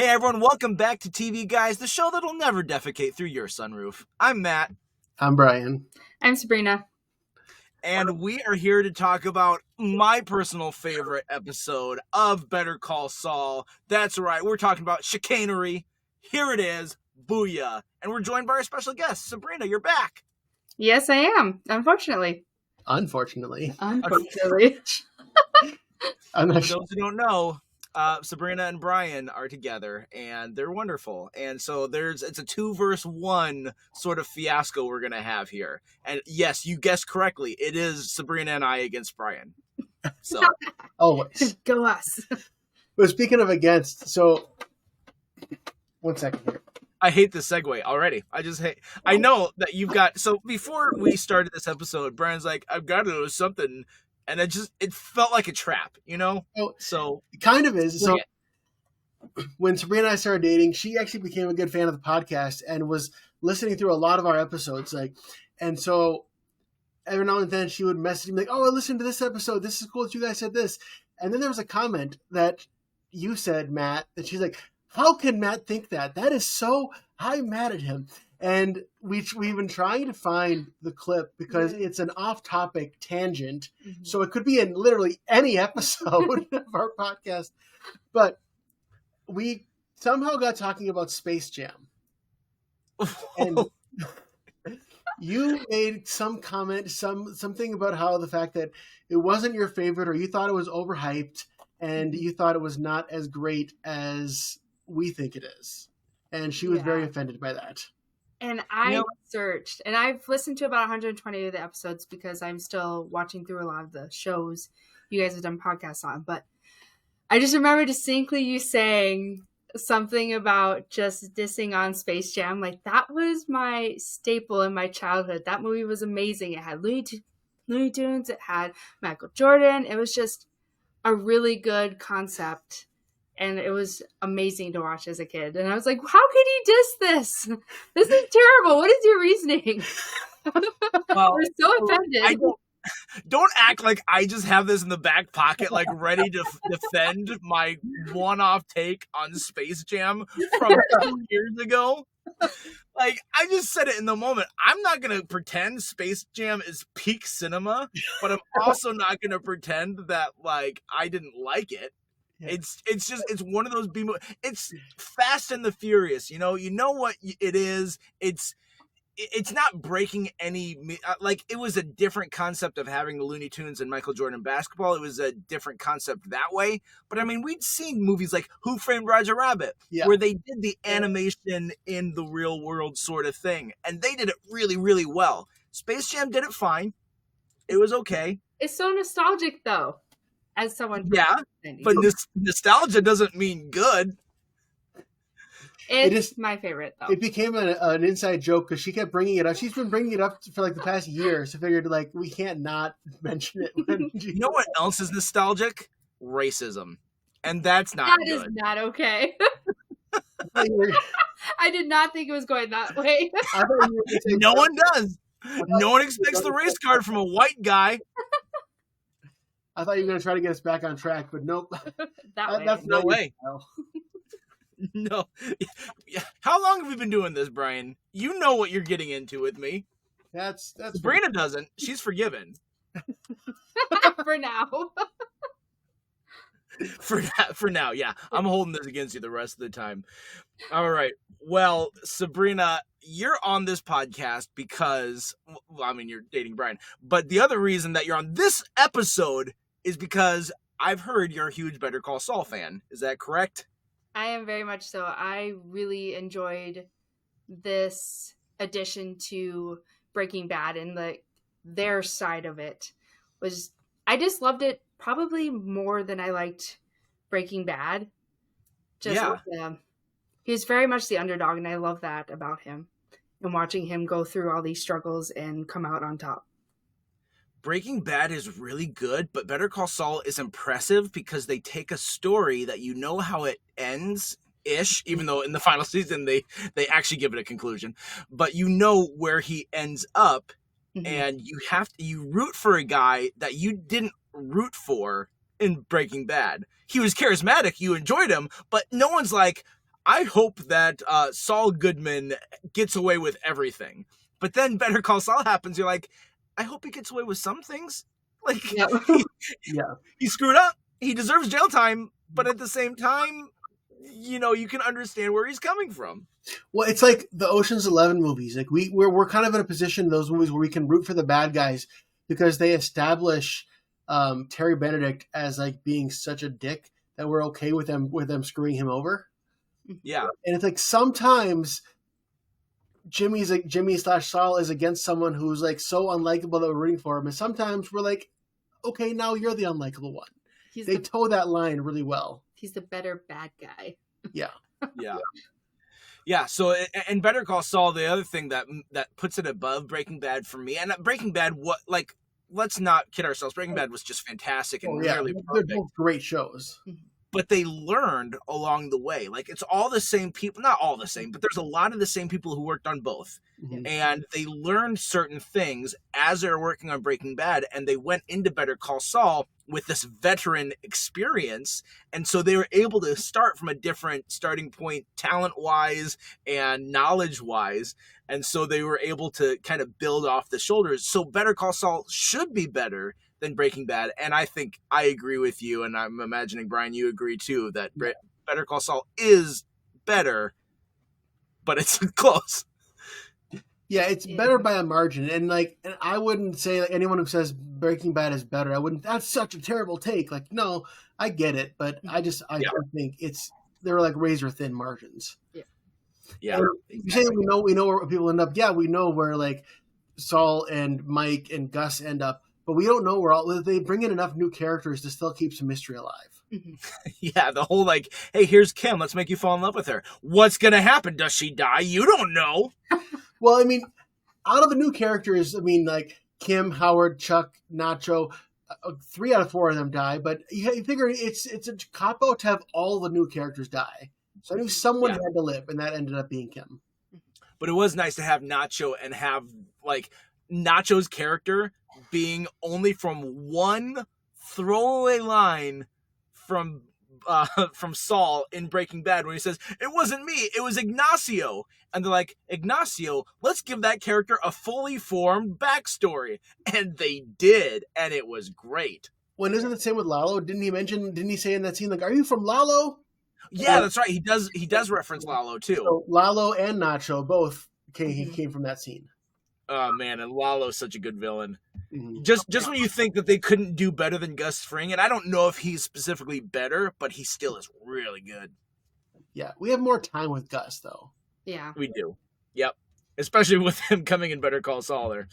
everyone, welcome back to TV Guys, the show that'll never defecate through your sunroof. I'm Matt. I'm Brian. I'm Sabrina. And we are here to talk about my personal favorite episode of Better Call Saul. That's right, we're talking about Chicanery. Here it is, booyah. And we're joined by our special guest, Sabrina, you're back. Yes, I am, unfortunately. Unfortunately. I'm not For those who don't know, Sabrina and Brian are together, and they're wonderful. And so it's a 2-versus-1 sort of fiasco we're going to have here. And yes, you guessed correctly. It is Sabrina and I against Brian. So Always. Go us. But speaking of against, so 1 second here. I hate this segue already. I know that you've got, so before we started this episode, Brian's like, I've got to know something. And it felt like a trap, you know? So it kind of is. So when Sabrina and I started dating, she actually became a good fan of the podcast and was listening through a lot of our episodes. And so every now and then she would message me like, oh, I listened to this episode. This is cool that you guys said this. And then there was a comment that you said, Matt, and she's like, how can Matt think that? That is so, I'm mad at him. And we've been trying to find the clip because it's an off-topic tangent. Mm-hmm. So it could be in literally any episode of our podcast. But we somehow got talking about Space Jam. And you made some comment, something about how the fact that it wasn't your favorite or you thought it was overhyped and you thought it was not as great as we think it is. And she was very offended by that. And I searched, and I've listened to about 120 of the episodes because I'm still watching through a lot of the shows you guys have done podcasts on. But I just remember distinctly you saying something about just dissing on Space Jam. Like, that was my staple in my childhood. That movie was amazing. It had Looney Tunes. It had Michael Jordan. It was just a really good concept. And it was amazing to watch as a kid. And I was like, how could he diss this? This is terrible. What is your reasoning? Well, we're so offended. Don't act like I just have this in the back pocket, like ready to defend my one-off take on Space Jam from 2 years ago. Like, I just said it in the moment. I'm not going to pretend Space Jam is peak cinema, but I'm also not going to pretend that, like, I didn't like it. Yeah. It's one of those it's Fast and the Furious, you know what it is. It's not breaking any, like, it was a different concept of having the Looney Tunes and Michael Jordan basketball. It was a different concept that way. But I mean, we'd seen movies like Who Framed Roger Rabbit, where they did the animation in the real world sort of thing. And they did it really, really well. Space Jam did it fine. It was okay. It's so nostalgic though. As someone, but nostalgia doesn't mean good. It is my favorite, though. It became an inside joke because she kept bringing it up. She's been bringing it up for like the past year. So I figured, like, we can't not mention it. You know what else is nostalgic? Racism, and that's not good. That is not okay. I did not think it was going that way. No one does. No one expects the race card from a white guy. I thought you were going to try to get us back on track, but nope. That's no way. No. How long have we been doing this, Brian? You know what you're getting into with me. That's Sabrina doesn't. She's forgiven. For now. For now, yeah. I'm holding this against you the rest of the time. All right. Well, Sabrina, you're on this podcast because, well, I mean, you're dating Brian. But the other reason that you're on this episode is because I've heard you're a huge Better Call Saul fan. Is that correct? I am very much so. I really enjoyed this addition to Breaking Bad, and their side of it I just loved it probably more than I liked Breaking Bad. He's very much the underdog, and I love that about him. And watching him go through all these struggles and come out on top. Breaking Bad is really good, but Better Call Saul is impressive because they take a story that you know how it ends-ish, even though in the final season they actually give it a conclusion. But you know where he ends up, and you root for a guy that you didn't root for in Breaking Bad. He was charismatic, you enjoyed him, but no one's like, I hope that Saul Goodman gets away with everything. But then Better Call Saul happens. You're like, I hope he gets away with some things. Like, he screwed up. He deserves jail time. But at the same time, you can understand where he's coming from. Well, it's like the Ocean's 11 movies. Like we're kind of in a position in those movies where we can root for the bad guys because they establish Terry Benedict as like being such a dick that we're okay with them screwing him over. Yeah. And it's like sometimes Jimmy/Saul is against someone who's like so unlikable that we're rooting for him. And sometimes we're like, okay, now you're the unlikable one. They toe that line really well. He's the better bad guy. Yeah. Yeah. So in Better Call Saul, the other thing that puts it above Breaking Bad for me, and Breaking Bad, let's not kid ourselves. Breaking Bad was just fantastic and really perfect. They're both great shows. But they learned along the way. Like, it's all the same people, not all the same, but there's a lot of the same people who worked on both. Mm-hmm. And they learned certain things as they were working on Breaking Bad, and they went into Better Call Saul with this veteran experience. And so they were able to start from a different starting point, talent-wise and knowledge-wise. And so they were able to kind of build off the shoulders. So Better Call Saul should be better than Breaking Bad. And I think I agree with you, and I'm imagining, Brian, you agree too, that Better Call Saul is better, but it's close. Yeah, it's better by a margin. And I wouldn't say like anyone who says Breaking Bad is better, that's such a terrible take. Like, no, I get it, but I think they're like razor thin margins. Yeah. You say we know where people end up. Yeah, we know where like Saul and Mike and Gus end up. But we don't know where they bring in enough new characters to still keep some mystery alive. Yeah, the whole like, hey, here's Kim. Let's make you fall in love with her. What's going to happen? Does she die? You don't know. Well, I mean, out of the new characters, I mean, like Kim, Howard, Chuck, Nacho, 3 out of 4 of them die. But you figure it's a cop-out to have all the new characters die. So I knew someone had to live, and that ended up being Kim. But it was nice to have Nacho and have like Nacho's character being only from one throwaway line from Saul in Breaking Bad, where he says, "It wasn't me, it was Ignacio." And they're like, "Ignacio, let's give that character a fully formed backstory." And they did, and it was great. Well, isn't it the same with Lalo? Didn't he say in that scene, like, "Are you from Lalo?" Yeah, that's right. He does reference Lalo too. So Lalo and Nacho both came from that scene. Oh man, and Lalo's such a good villain. Mm-hmm. Just when you think that they couldn't do better than Gus Fring, and I don't know if he's specifically better, but he still is really good. Yeah, we have more time with Gus though. Yeah, we do. Yep, especially with him coming in Better Call Saul there.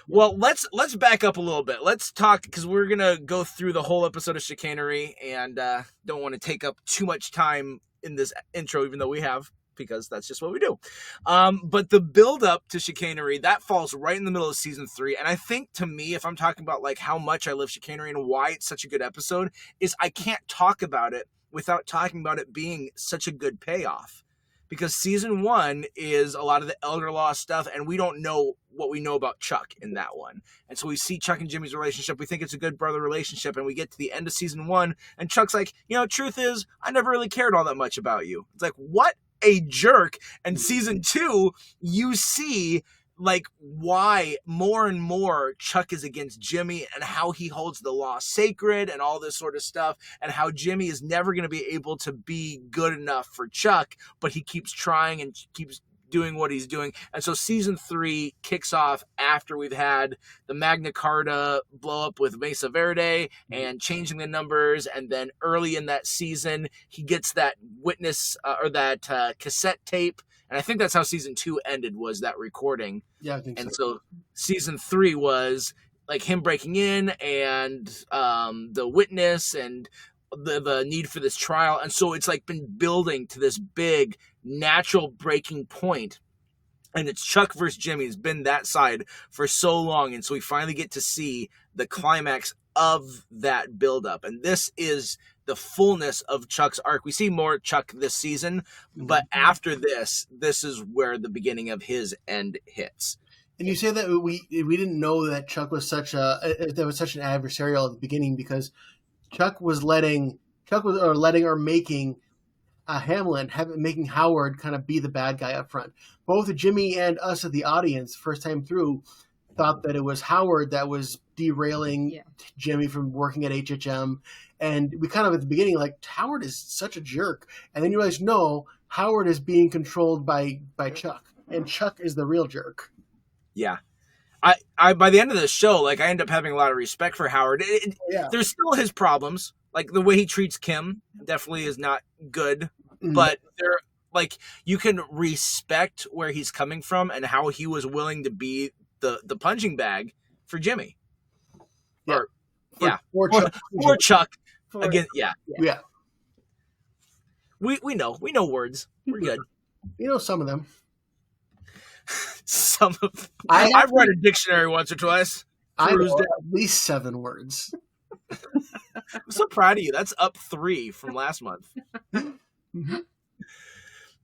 Well, let's back up a little bit. Let's talk, because we're gonna go through the whole episode of Chicanery, and don't want to take up too much time in this intro, even though we have, because that's just what we do. But the build up to Chicanery, that falls right in the middle of season 3. And I think, to me, if I'm talking about like how much I love Chicanery and why it's such a good episode, is I can't talk about it without talking about it being such a good payoff. Because season 1 is a lot of the elder law stuff, and we don't know what we know about Chuck in that one. And so we see Chuck and Jimmy's relationship. We think it's a good brother relationship, and we get to the end of season 1, and Chuck's like, truth is, I never really cared all that much about you. It's like, what a jerk. And season 2, you see like why more and more Chuck is against Jimmy, and how he holds the law sacred and all this sort of stuff, and how Jimmy is never going to be able to be good enough for Chuck, but he keeps trying and keeps doing what he's doing. And so season 3 kicks off after we've had the Magna Carta blow up with Mesa Verde and changing the numbers. And then early in that season, he gets that witness or that cassette tape. And I think that's how season 2 ended, was that recording. Yeah, I think so. And so season 3 was like him breaking in, and the witness, and the need for this trial. And so it's like been building to this big natural breaking point, and it's Chuck versus Jimmy. It's been that side for so long, and so we finally get to see the climax of that buildup, and this is the fullness of Chuck's arc. We see more Chuck this season, but after this is where the beginning of his end hits. And you say that we didn't know that Chuck was such an adversarial at the beginning, because Chuck was making Hamlin, making Howard kind of be the bad guy up front. Both Jimmy and us at the audience, first time through, thought that it was Howard that was derailing Jimmy from working at HHM. And we kind of at the beginning, like, Howard is such a jerk. And then you realize, no, Howard is being controlled by Chuck. And Chuck is the real jerk. Yeah. I by the end of the show, like, I end up having a lot of respect for Howard. There's still his problems. Like, the way he treats Kim definitely is not good. Mm-hmm. But they're like, you can respect where he's coming from and how he was willing to be the punching bag for Jimmy. Yeah. For Chuck. Again, yeah. We know words. We're good. You know some of them. Some of I've read a dictionary once or twice. I know at least 7 words. I'm so proud of you. That's up 3 from last month.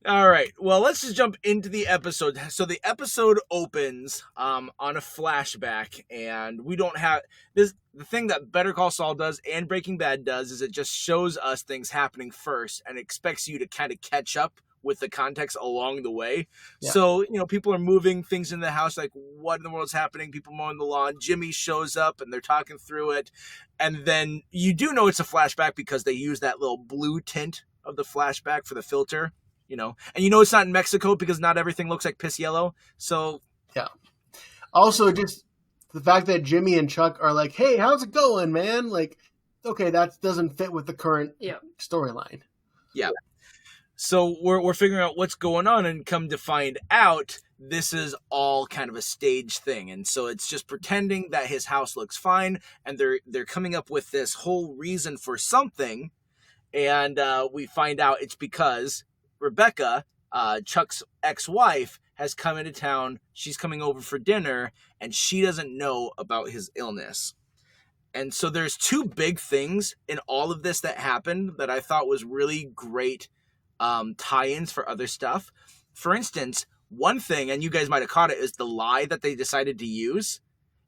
All right. Well, let's just jump into the episode. So the episode opens on a flashback, and we don't have this. The thing that Better Call Saul does and Breaking Bad does is it just shows us things happening first and expects you to kind of catch up with the context along the way. Yeah. So, people are moving things in the house, like, what in the world is happening? People mowing the lawn. Jimmy shows up and they're talking through it. And then you do know it's a flashback because they use that little blue tint of the flashback for the filter, and it's not in Mexico because not everything looks like piss yellow. So yeah. Also, just the fact that Jimmy and Chuck are like, hey, how's it going, man? Like, okay, that doesn't fit with the current storyline. Yeah. So we're figuring out what's going on, and come to find out this is all kind of a stage thing. And so it's just pretending that his house looks fine, and they're coming up with this whole reason for something. And we find out it's because Rebecca, Chuck's ex-wife, has come into town. She's coming over for dinner, and she doesn't know about his illness. And so there's 2 big things in all of this that happened that I thought was really great tie-ins for other stuff. For instance, one thing, and you guys might have caught it, is the lie that they decided to use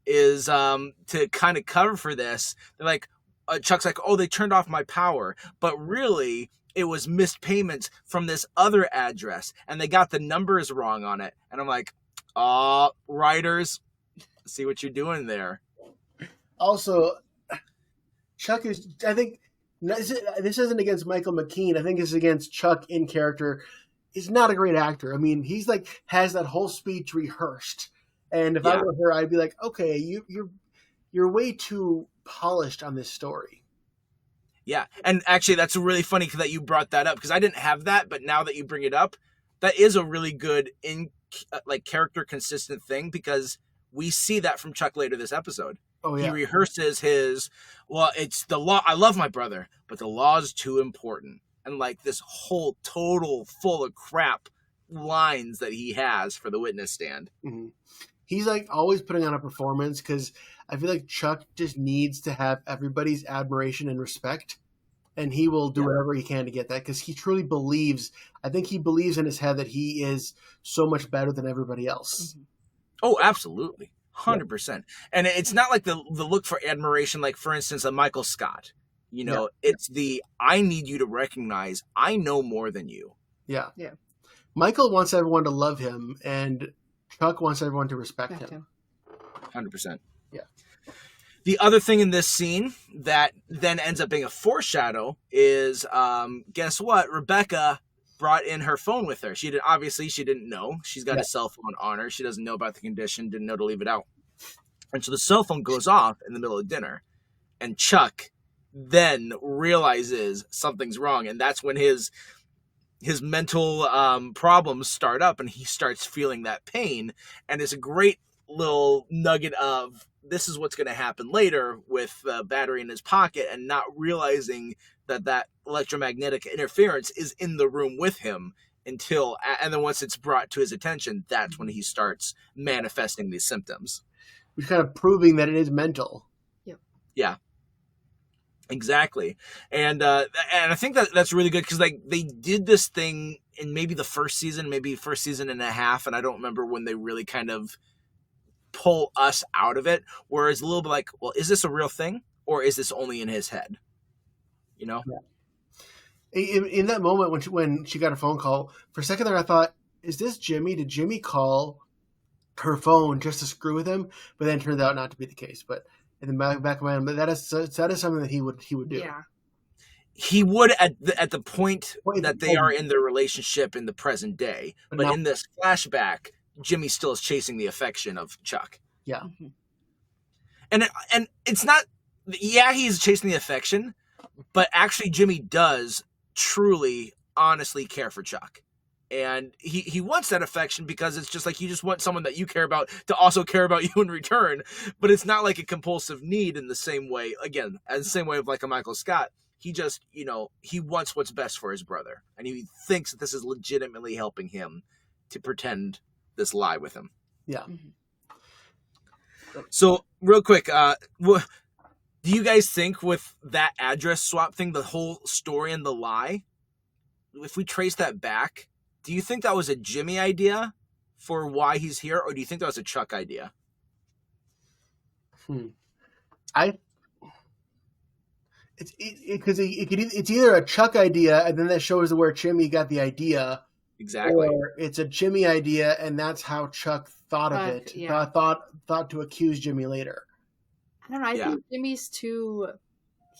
is to kind of cover for this. They're like, Chuck's like, oh, they turned off my power. But really, it was missed payments from this other address, and they got the numbers wrong on it. And I'm like, writers, see what you're doing there. Also, Chuck is, I think, this isn't against Michael McKean. I think it's against Chuck in character. He's not a great actor. I mean, he's like has that whole speech rehearsed. And if I were her, I'd be like, okay, you're way too polished on this story. Yeah, and actually, that's really funny that you brought that up because I didn't have that, but now that you bring it up, that is a really good character consistent thing because we see that from Chuck later this episode. Oh, yeah. He rehearses it's the law. I love my brother, but the law is too important. And like this whole total full of crap lines that he has for the witness stand. Mm-hmm. He's like always putting on a performance because I feel like Chuck just needs to have everybody's admiration and respect. And he will do whatever he can to get that because he truly believes. I think he believes in his head that he is so much better than everybody else. Mm-hmm. Oh, absolutely. 100%. And it's not like the look for admiration, like, for instance, a Michael Scott. It's I need you to recognize I know more than you. Yeah. Yeah. Michael wants everyone to love him, and Chuck wants everyone to respect him. 100%. Yeah. The other thing in this scene that then ends up being a foreshadow is, guess what? Rebecca brought in her phone with her. She didn't know. She's got a cell phone on her. She doesn't know about the condition, didn't know to leave it out. And so the cell phone goes off in the middle of dinner. And Chuck then realizes something's wrong. And that's when his mental problems start up and he starts feeling that pain. And it's a great little nugget of this is what's going to happen later with the battery in his pocket and not realizing that electromagnetic interference is in the room with him and then once it's brought to his attention, that's when he starts manifesting these symptoms. Which kind of proving that it is mental. Yep. Yeah. Exactly. And I think that's really good because they did this thing in maybe the first season and a half, and I don't remember when they really kind of pull us out of it, whereas a little bit like, well, is this a real thing or is this only in his head? Yeah. In that moment when she got a phone call, for a second there I thought, is this Jimmy? Did Jimmy call her phone just to screw with him? But then it turned out not to be the case. But in the back of my mind, but that is something that he would do. Yeah. He would at the point that they are in their relationship in the present day, but in this flashback, Jimmy still is chasing the affection of Chuck. Yeah, and it's not. Yeah, he's chasing the affection, but actually, Jimmy does truly, honestly care for Chuck, and he wants that affection because it's just like you just want someone that you care about to also care about you in return. But it's not like a compulsive need in the same way. Again, as the same way of like a Michael Scott. He just, he wants what's best for his brother. And he thinks that this is legitimately helping him to pretend this lie with him. Yeah. So, real quick, do you guys think with that address swap thing, the whole story and the lie, if we trace that back, do you think that was a Jimmy idea for why he's here? Or do you think that was a Chuck idea? It's either a Chuck idea, and then that shows where Jimmy got the idea. Exactly. Or it's a Jimmy idea, and that's how Chuck thought of it. Yeah. Thought to accuse Jimmy later. I don't know. I think Jimmy's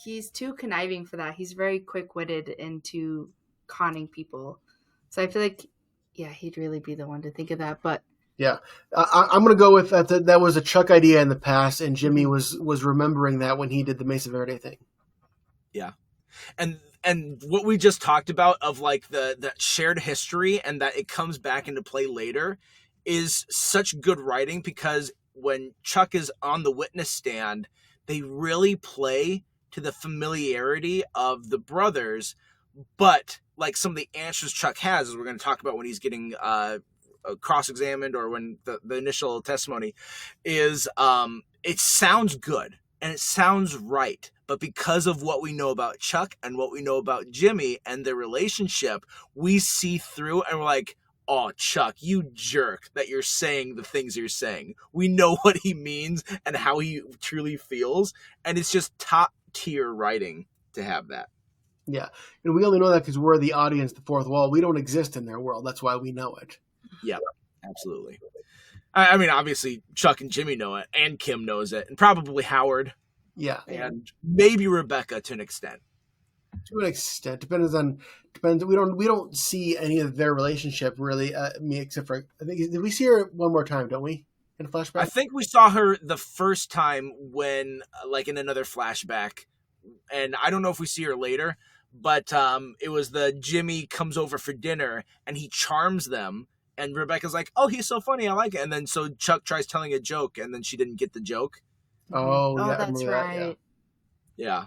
he's too conniving for that. He's very quick-witted into conning people. So I feel like, he'd really be the one to think of that. But yeah, I'm going to go with that. That was a Chuck idea in the past, and Jimmy was remembering that when he did the Mesa Verde thing. Yeah. And what we just talked about of like the shared history and that it comes back into play later is such good writing, because when Chuck is on the witness stand, they really play to the familiarity of the brothers, but like some of the answers Chuck has, as we're going to talk about when he's getting cross-examined or when the initial testimony is, it sounds good and it sounds right. But because of what we know about Chuck and what we know about Jimmy and their relationship, we see through and we're like, oh, Chuck, you jerk that you're saying the things you're saying. We know what he means and how he truly feels. And it's just top tier writing to have that. Yeah. And we only know that because we're the audience, the fourth wall. We don't exist in their world. That's why we know it. Yeah, absolutely. I mean, obviously, Chuck and Jimmy know it, and Kim knows it, and probably Howard. Yeah. And maybe Rebecca to an extent. To an extent. Depends. We don't see any of their relationship really, except for, I think, did we see her one more time, don't we? In a flashback? I think we saw her the first time when, like, in another flashback. And I don't know if we see her later, but it was the Jimmy comes over for dinner and he charms them. And Rebecca's like, oh, he's so funny, I like it. And then so Chuck tries telling a joke, and then she didn't get the joke. Oh, yeah, that's right. Yeah.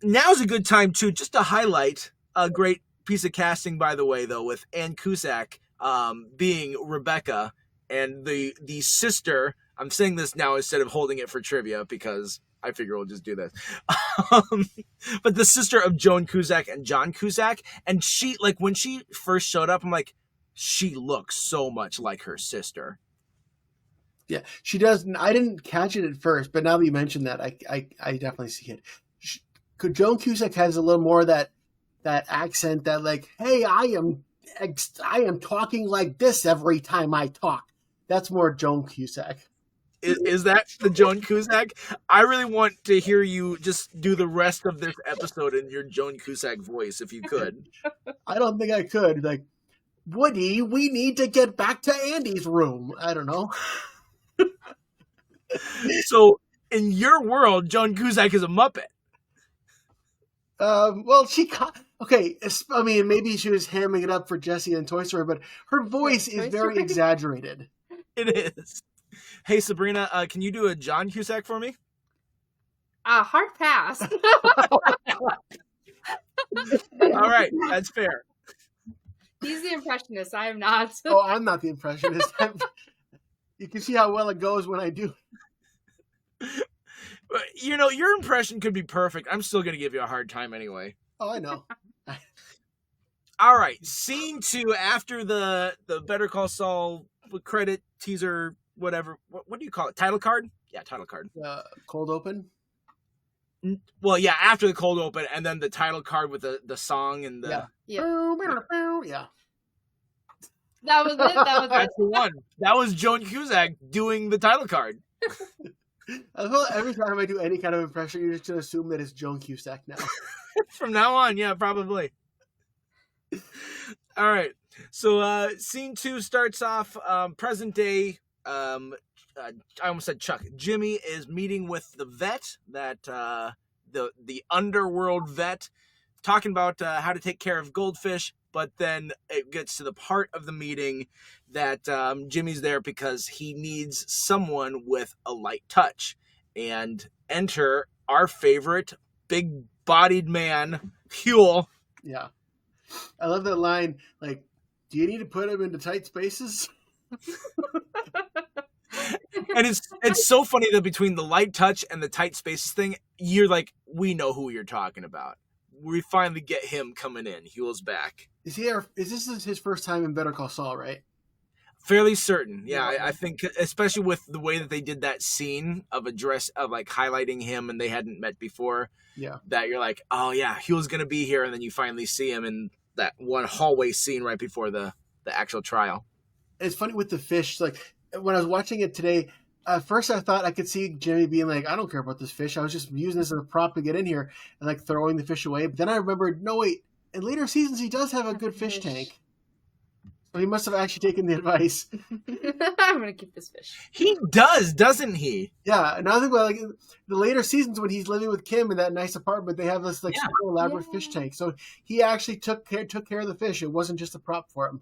Now's a good time too, just to highlight a great piece of casting, by the way, though, with Ann Cusack being Rebecca, and the sister. I'm saying this now instead of holding it for trivia because I figure we'll just do this. But the sister of Joan Cusack and John Cusack, and she, like, when she first showed up, I'm like, she looks so much like her sister. Yeah, she does. I didn't catch it at first, but now that you mentioned that, I definitely see it. Joan Cusack has a little more of that accent that, like, hey, I am talking like this every time I talk. That's more Joan Cusack. Is that the Joan Cusack? I really want to hear you just do the rest of this episode in your Joan Cusack voice, if you could. I don't think I could. Like, Woody, we need to get back to Andy's room. I don't know. So, in your world, Joan Cusack is a Muppet. Well, okay. I mean, maybe she was hamming it up for Jessie and Toy Story, but her voice is very exaggerated. It is. Hey, Sabrina, can you do a John Cusack for me? Hard pass. All right, that's fair. He's the impressionist. I am not. Oh, I'm not the impressionist. You can see how well it goes when I do. You know, your impression could be perfect. I'm still going to give you a hard time anyway. Oh, I know. All right, scene 2 after the Better Call Saul credit teaser, whatever. What do you call it? Title card? Yeah, title card. Cold open? Well, yeah, after the cold open, and then the title card with the song and the yeah. Yeah. That was it. That was that's the one. That was Joan Cusack doing the title card. I feel every time I do any kind of impression, you're just gonna assume that it's Joan Cusack now. From now on, yeah, probably. All right. So scene 2 starts off present day. I almost said Chuck. Jimmy is meeting with the vet, that the underworld vet, talking about how to take care of goldfish. But then it gets to the part of the meeting that Jimmy's there because he needs someone with a light touch. And enter our favorite big-bodied man, Huel. Yeah. I love that line, like, do you need to put him into tight spaces? And it's so funny that between the light touch and the tight spaces thing, you're like, we know who you're talking about. We finally get him coming in. Huel's back. Is this his first time in Better Call Saul, right? Fairly certain. Yeah, I think especially with the way that they did that scene of like highlighting him and they hadn't met before. Yeah. That you're like, oh yeah, Huel's gonna be here, and then you finally see him in that one hallway scene right before the actual trial. It's funny with the fish, like when I was watching it today, at first I thought I could see Jimmy being like, I don't care about this fish. I was just using this as a prop to get in here and like throwing the fish away. But then I remembered, no wait, in later seasons he does have a good fish tank. So he must have actually taken the advice. I'm gonna keep this fish. He does, doesn't he? Yeah, and I think about like the later seasons when he's living with Kim in that nice apartment, they have this like super elaborate fish tank. So he actually took care of the fish. It wasn't just a prop for him.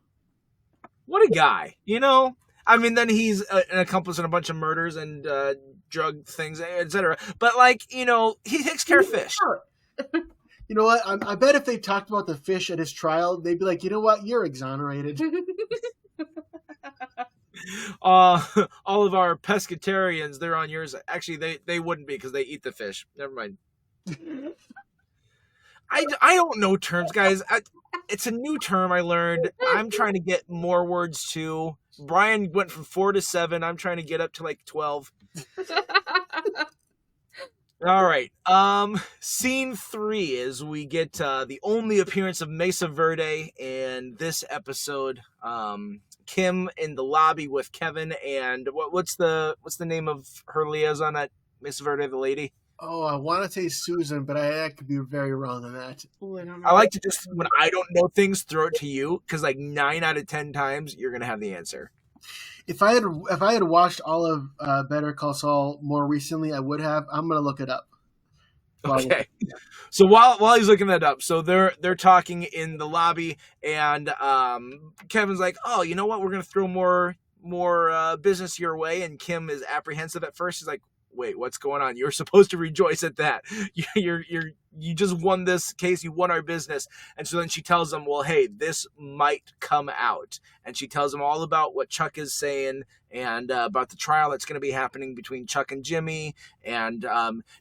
What a guy, you know? I mean, then he's an accomplice in a bunch of murders and drug things, etc. But like, you know, he takes care of fish. You know what? I bet if they talked about the fish at his trial, they'd be like, you know what? You're exonerated. All of our pescatarians, they're on yours. Actually, they wouldn't be because they eat the fish. Never mind. I don't know terms, guys. It's a new term I learned. I'm trying to get more words too. Brian went from 4 to 7. I'm trying to get up to like 12. All right. Scene 3 is we get the only appearance of Mesa Verde in this episode. Kim in the lobby with Kevin, and what's the name of her liaison at Mesa Verde, the lady? Oh, I want to say Susan, but I could be very wrong on that. I like to just, when I don't know things, throw it to you, because like 9 out of 10 times you're gonna have the answer. If I had watched all of Better Call Saul more recently, I would have. I'm gonna look it up. Okay. So while he's looking that up, so they're talking in the lobby, and Kevin's like, "Oh, you know what? We're gonna throw more business your way." And Kim is apprehensive at first. She's like, "Wait, what's going on? You're supposed to rejoice at that. You just won this case. You won our business." And so then she tells them, "Well, hey, this might come out." And she tells them all about what Chuck is saying and about the trial that's going to be happening between Chuck and Jimmy. And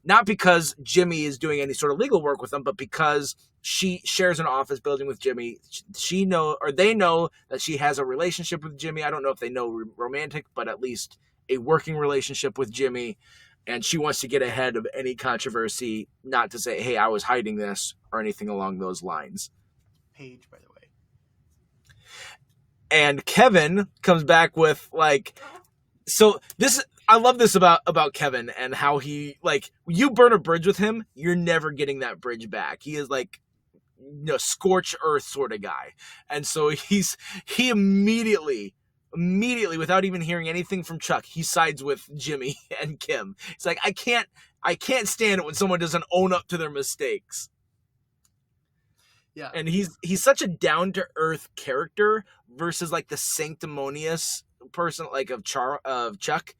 not because Jimmy is doing any sort of legal work with them, but because she shares an office building with Jimmy. They know that she has a relationship with Jimmy. I don't know if they know romantic, but at least a working relationship with Jimmy, and she wants to get ahead of any controversy, not to say, hey, I was hiding this or anything along those lines. Paige, by the way. And Kevin comes back with like, so this, I love this about Kevin and how he, like, you burn a bridge with him, you're never getting that bridge back. He is like, scorch earth sort of guy. And so he immediately, without even hearing anything from Chuck, he sides with Jimmy and Kim. It's like, I can't stand it when someone doesn't own up to their mistakes. Yeah. And he's such a down to earth character versus like the sanctimonious person like of Chuck,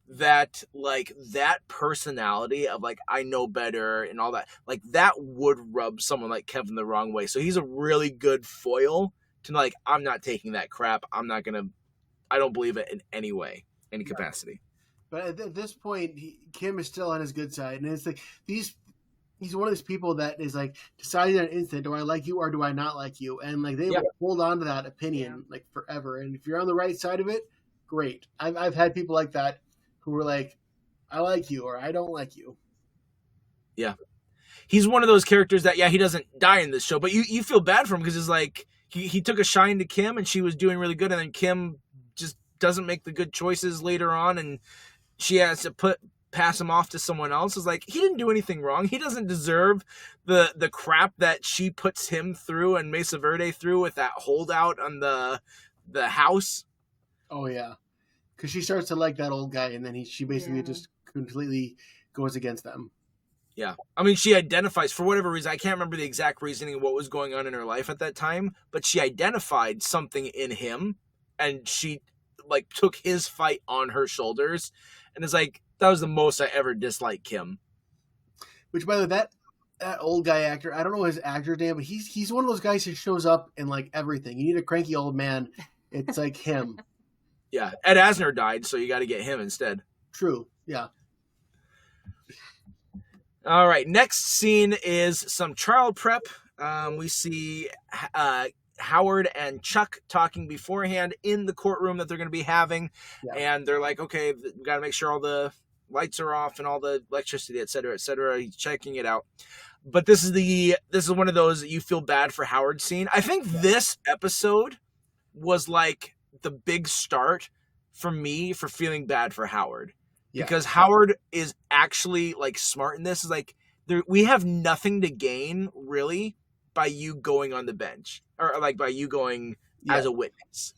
that like that personality of like, I know better and all that, like that would rub someone like Kevin the wrong way. So he's a really good foil to like, I'm not taking that crap. I don't believe it in any way, any capacity. But at this point, Kim is still on his good side. And it's like, he's one of these people that is like deciding in an instant, do I like you or do I not like you? And like they will hold on to that opinion like forever. And if you're on the right side of it, great. I've had people like that who were like, I like you or I don't like you. Yeah. he's one of those characters that, yeah, he doesn't die in this show, but you feel bad for him because it's like he took a shine to Kim and she was doing really good, and then Kim just doesn't make the good choices later on, and she has to pass him off to someone else. It's like, he didn't do anything wrong. He doesn't deserve the crap that she puts him through and Mesa Verde through with that holdout on the house. Oh yeah, because she starts to like that old guy, and then she basically just completely goes against them. Yeah. I mean, she identifies, for whatever reason, I can't remember the exact reasoning of what was going on in her life at that time, but she identified something in him, and she like took his fight on her shoulders, and it's like, that was the most I ever disliked Kim. Which, by the way, that old guy actor, I don't know his actor's name, but he's one of those guys who shows up in like everything. You need a cranky old man, it's like him. Yeah, Ed Asner died, so you got to get him instead. True, yeah. All right, next scene is some trial prep. We see Howard and Chuck talking beforehand in the courtroom that they're going to be having, and they're like, okay, we got to make sure all the lights are off and all the electricity, et cetera, et cetera. He's checking it out. But this is one of those that you feel bad for Howard scene. I think this episode was like the big start for me for feeling bad for Howard. Because Howard is actually like smart in this. Is like, we have nothing to gain really by you going on the bench, or like by you going as a witness.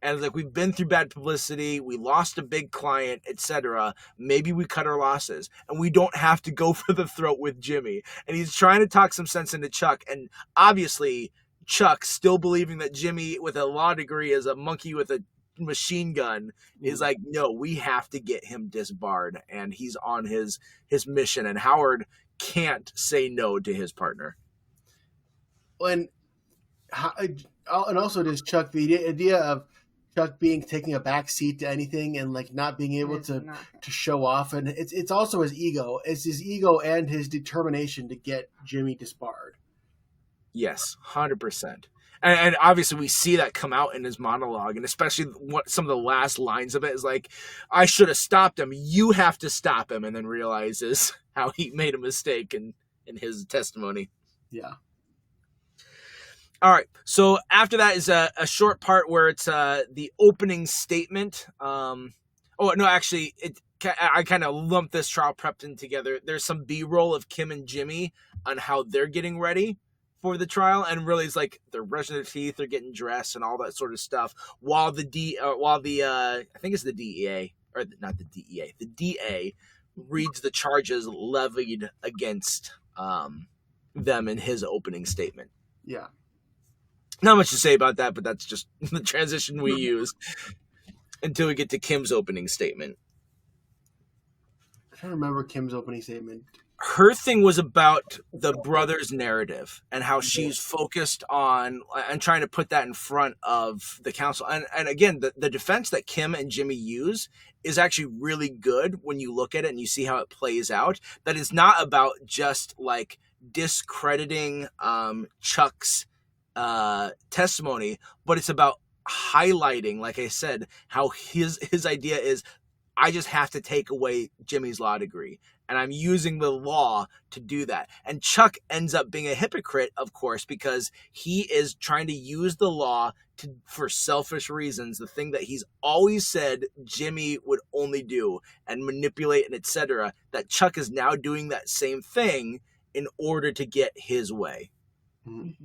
And like, we've been through bad publicity, we lost a big client, etc. Maybe we cut our losses, and we don't have to go for the throat with Jimmy. And he's trying to talk some sense into Chuck, and obviously Chuck, still believing that Jimmy with a law degree is a monkey with a machine gun, is like, no, we have to get him disbarred, and he's on his mission, and Howard can't say no to his partner. And also there's Chuck, the idea of Chuck taking a back seat to anything and like not being able to show off, and it's also his ego. It's his ego and his determination to get Jimmy disbarred. Yes, 100%. And obviously we see that come out in his monologue, and especially some of the last lines of it is like, I should have stopped him. You have to stop him. And then realizes how he made a mistake in his testimony. Yeah. All right. So after that is a short part where it's the opening statement. I kind of lumped this trial prep in together. There's some B-roll of Kim and Jimmy on how they're getting ready for the trial, and really it's like they're brushing their teeth, they're getting dressed, and all that sort of stuff. While the I think it's the DEA, or not the DEA, the DA reads the charges levied against them in his opening statement. Yeah. Not much to say about that, but that's just the transition we use until we get to Kim's opening statement. I don't remember Kim's opening statement. Her thing was about the brother's narrative and how she's focused on and trying to put that in front of the council. And again, the defense that Kim and Jimmy use is actually really good when you look at it and you see how it plays out. That is not about just like discrediting Chuck's testimony, but it's about highlighting, like I said, how his idea is, I just have to take away Jimmy's law degree, and I'm using the law to do that. And Chuck ends up being a hypocrite, of course, because he is trying to use the law for selfish reasons, the thing that he's always said Jimmy would only do, and manipulate and etc. That Chuck is now doing that same thing in order to get his way. Mm-hmm.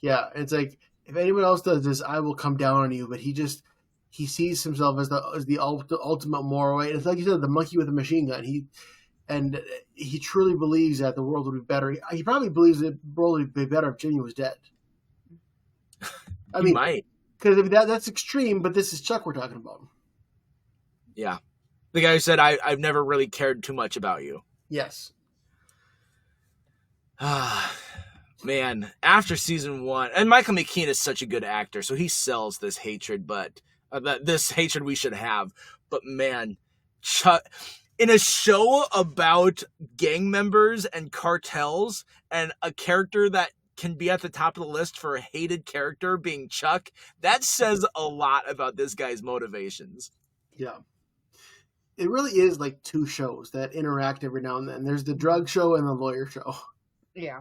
Yeah, it's like, if anyone else does this, I will come down on you. But he sees himself as the ultimate moral way. It's like you said, the monkey with a machine gun. He truly believes that the world would be better. He probably believes that the world would be better if Jimmy was dead. I mean, might, because that's extreme. But this is Chuck we're talking about. Yeah, the guy who said, "I've never really cared too much about you." Yes. Man, after season 1, and Michael McKean is such a good actor, so he sells this hatred, but this hatred we should have. But man, Chuck, in a show about gang members and cartels, and a character that can be at the top of the list for a hated character being Chuck, that says a lot about this guy's motivations. Yeah. it really is like two shows that interact every now and then. There's the drug show and the lawyer show. Yeah.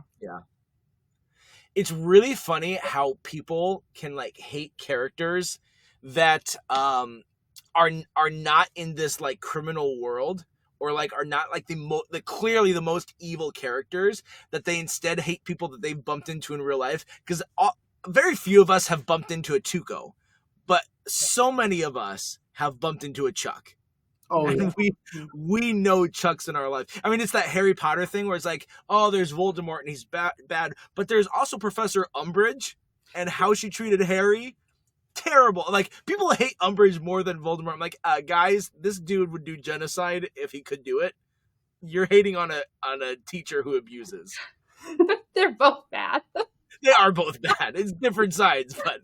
It's really funny how people can like hate characters that are not in this like criminal world, or like are not like the clearly the most evil characters, that they instead hate people that they've bumped into in real life, because very few of us have bumped into a Tuco, but so many of us have bumped into a Chuck. Oh, and yeah. we know Chucks in our life. I mean, it's that Harry Potter thing where it's like, oh, there's Voldemort and he's bad, but there's also Professor Umbridge and how she treated Harry. Terrible. Like, people hate Umbridge more than Voldemort. I'm like, guys, this dude would do genocide if he could do it. You're hating on a teacher who abuses. They're both bad. They are both bad. It's different sides, but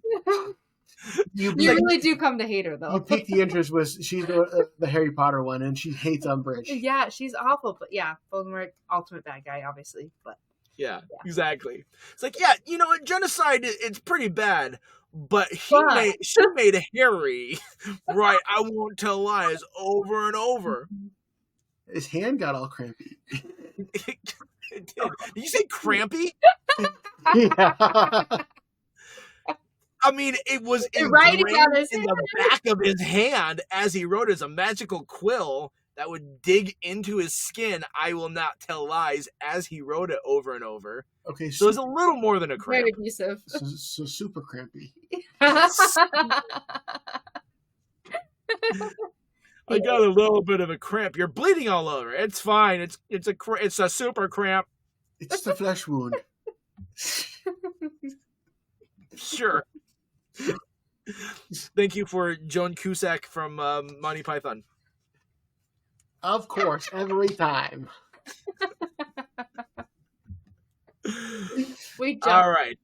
you really do come to hate her, though. You piqued the interest was she's the Harry Potter one, and she hates Umbridge. Yeah, she's awful, but yeah, Voldemort, ultimate bad guy, obviously, but yeah, exactly. It's like, yeah, you know, genocide, it's pretty bad, but she made Harry right. I won't tell lies over and over. His hand got all crampy. It did. Did you say crampy? Yeah. I mean, it was right in the back of his hand as he wrote as a magical quill that would dig into his skin. I will not tell lies, as he wrote it over and over. Okay, so it's a little more than a cramp. Very abusive. So super crampy. I got a little bit of a cramp. You're bleeding all over. It's fine. It's a super cramp. It's just a flesh wound. Sure. Thank you for Joan Cusack from Monty Python. Of course, every time. All right.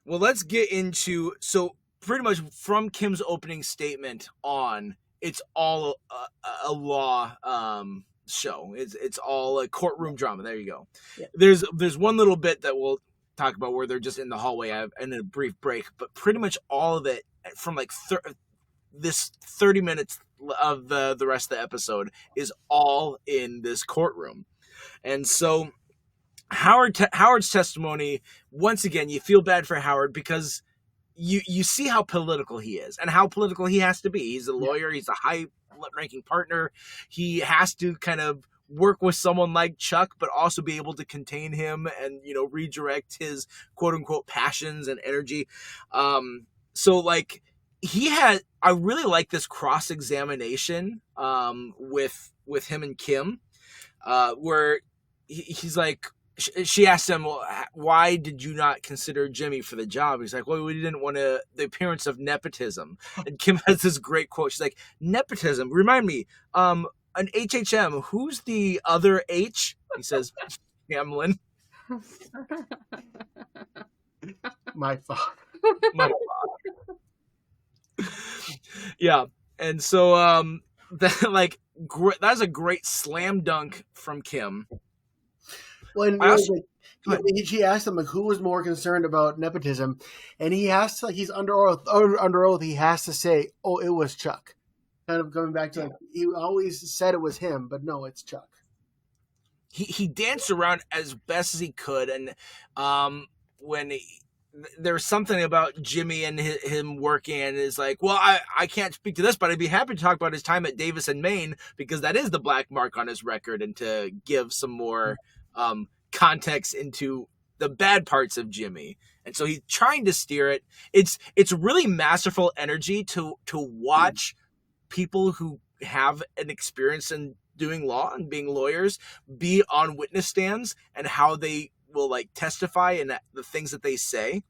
Well, let's get into, so pretty much from Kim's opening statement on, it's all a law show. It's all a courtroom drama. There you go. Yeah. There's one little bit that we'll talk about where they're just in the hallway and a brief break, but pretty much all of it from like this 30 minutes of the rest of the episode is all in this courtroom. And so Howard's testimony, once again, you feel bad for Howard because you see how political he is and how political he has to be. He's a lawyer. He's a high-ranking partner. He has to kind of work with someone like Chuck, but also be able to contain him and, you know, redirect his quote-unquote passions and energy. So, like, I really like this cross-examination with him and Kim, where he's like, she asked him, well, why did you not consider Jimmy for the job? He's like, well, we didn't want the appearance of nepotism. And Kim has this great quote. She's like, nepotism, remind me, an HHM, who's the other H? He says, Hamlin. My father. My father. Yeah. And so that's a great slam dunk from Kim. When she asked him, like, who was more concerned about nepotism, and he has to, like, he's under oath, he has to say, oh, it was Chuck. Kind of going back to, like, he always said it was him, but no, it's Chuck. He danced around as best as he could, and when there's something about Jimmy and him working, and is like, well, I can't speak to this, but I'd be happy to talk about his time at Davis and Maine, because that is the black mark on his record, and to give some more context into the bad parts of Jimmy. And so he's trying to steer it. It's really masterful energy to watch people who have an experience in doing law and being lawyers be on witness stands and how they will like testify and the things that they say.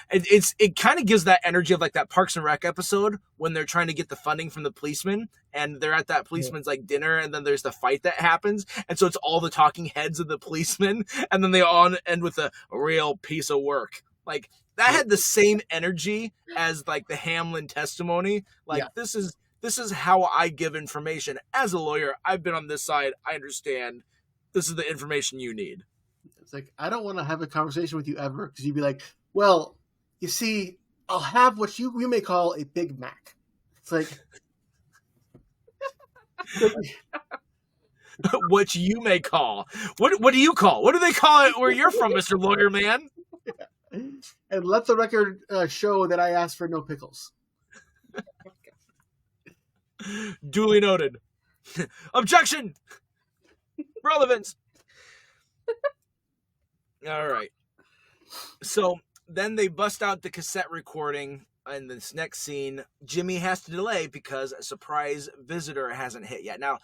And it kind of gives that energy of like that Parks and Rec episode when they're trying to get the funding from the policeman and they're at that policeman's like dinner, and then there's the fight that happens, and so it's all the talking heads of the policemen, and then they all end with a real piece of work. Like that had the same energy as like the Hamlin testimony. Like this is how I give information as a lawyer. I've been on this side. I understand. This is the information you need. It's like, I don't want to have a conversation with you ever, because you'd be like, well, you see, I'll have what we may call a Big Mac. It's like, Which you may call. What do you call? What do they call it where you're from, Mr. Lawyer Man? And let the record show that I asked for no pickles. Duly noted. Objection! Relevance! All right. So then they bust out the cassette recording, and this next scene, Jimmy has to delay because a surprise visitor hasn't hit yet. Now,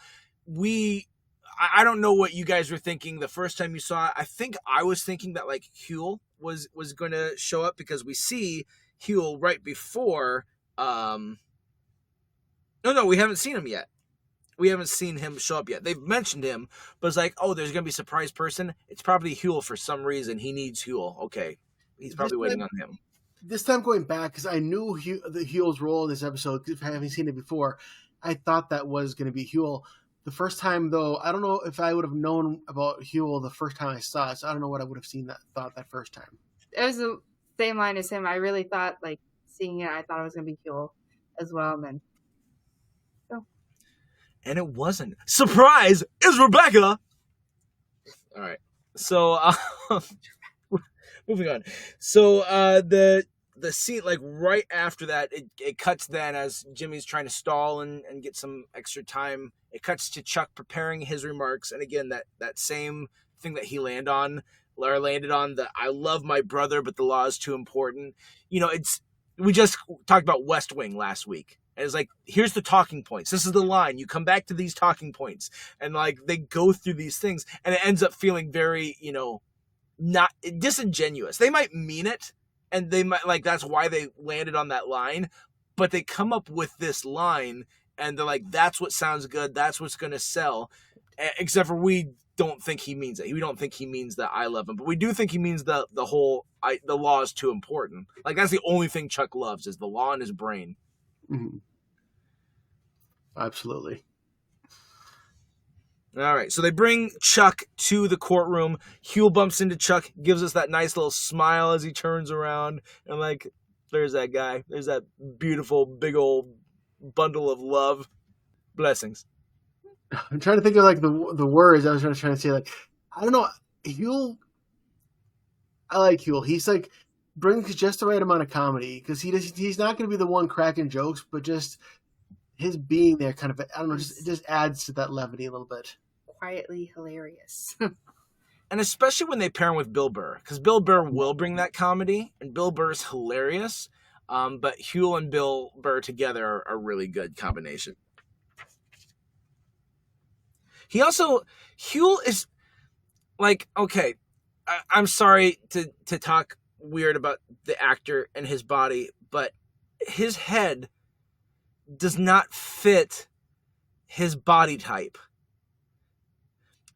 I don't know what you guys were thinking the first time you saw it. I think I was thinking that like Huel was going to show up because we see Huel right before. No, we haven't seen him yet. We haven't seen him show up yet. They've mentioned him, but it's like, oh, there's going to be a surprise person. It's probably Huel for some reason. He needs Huel. Okay. He's probably waiting on him. This time going back, because I knew the Huel's role in this episode, having seen it before, I thought that was going to be Huel. The first time, though, I don't know if I would have known about Huel the first time I saw it, so I don't know what I would have thought that first time. It was the same line as him. I really thought, like, seeing it, I thought it was going to be Huel as well, and then... And it wasn't. Surprise! It's Rebecca! All right. So, moving on. So, the scene, like, right after that, it cuts then as Jimmy's trying to stall and get some extra time. It cuts to Chuck preparing his remarks. And again, that same thing that he landed on, the I love my brother, but the law is too important. You know, we just talked about West Wing last week. And it's like, here's the talking points. This is the line. You come back to these talking points. And, like, they go through these things. And it ends up feeling very, not disingenuous. They might mean it. And they might, like, that's why they landed on that line. But they come up with this line. And they're like, that's what sounds good. That's what's going to sell. Except for we don't think he means it. We don't think he means that I love him. But we do think he means the whole, the law is too important. Like, that's the only thing Chuck loves is the law in his brain. Mm-hmm. Absolutely. All right, so they bring Chuck to the courtroom. Huel bumps into Chuck, gives us that nice little smile as he turns around. And like, there's that guy. There's that beautiful, big old bundle of love. Blessings. I'm trying to think of like the words I was trying to say. Like, I don't know. Huel. I like Huel. He's like brings just the right amount of comedy because he's not going to be the one cracking jokes, but just his being there kind of, I don't know, it just adds to that levity a little bit. Quietly hilarious. And especially when they pair him with Bill Burr, because Bill Burr will bring that comedy, and Bill Burr's hilarious. But Huel and Bill Burr together are a really good combination. Huel is like, okay, I'm sorry to talk weird about the actor and his body, but his head does not fit his body type.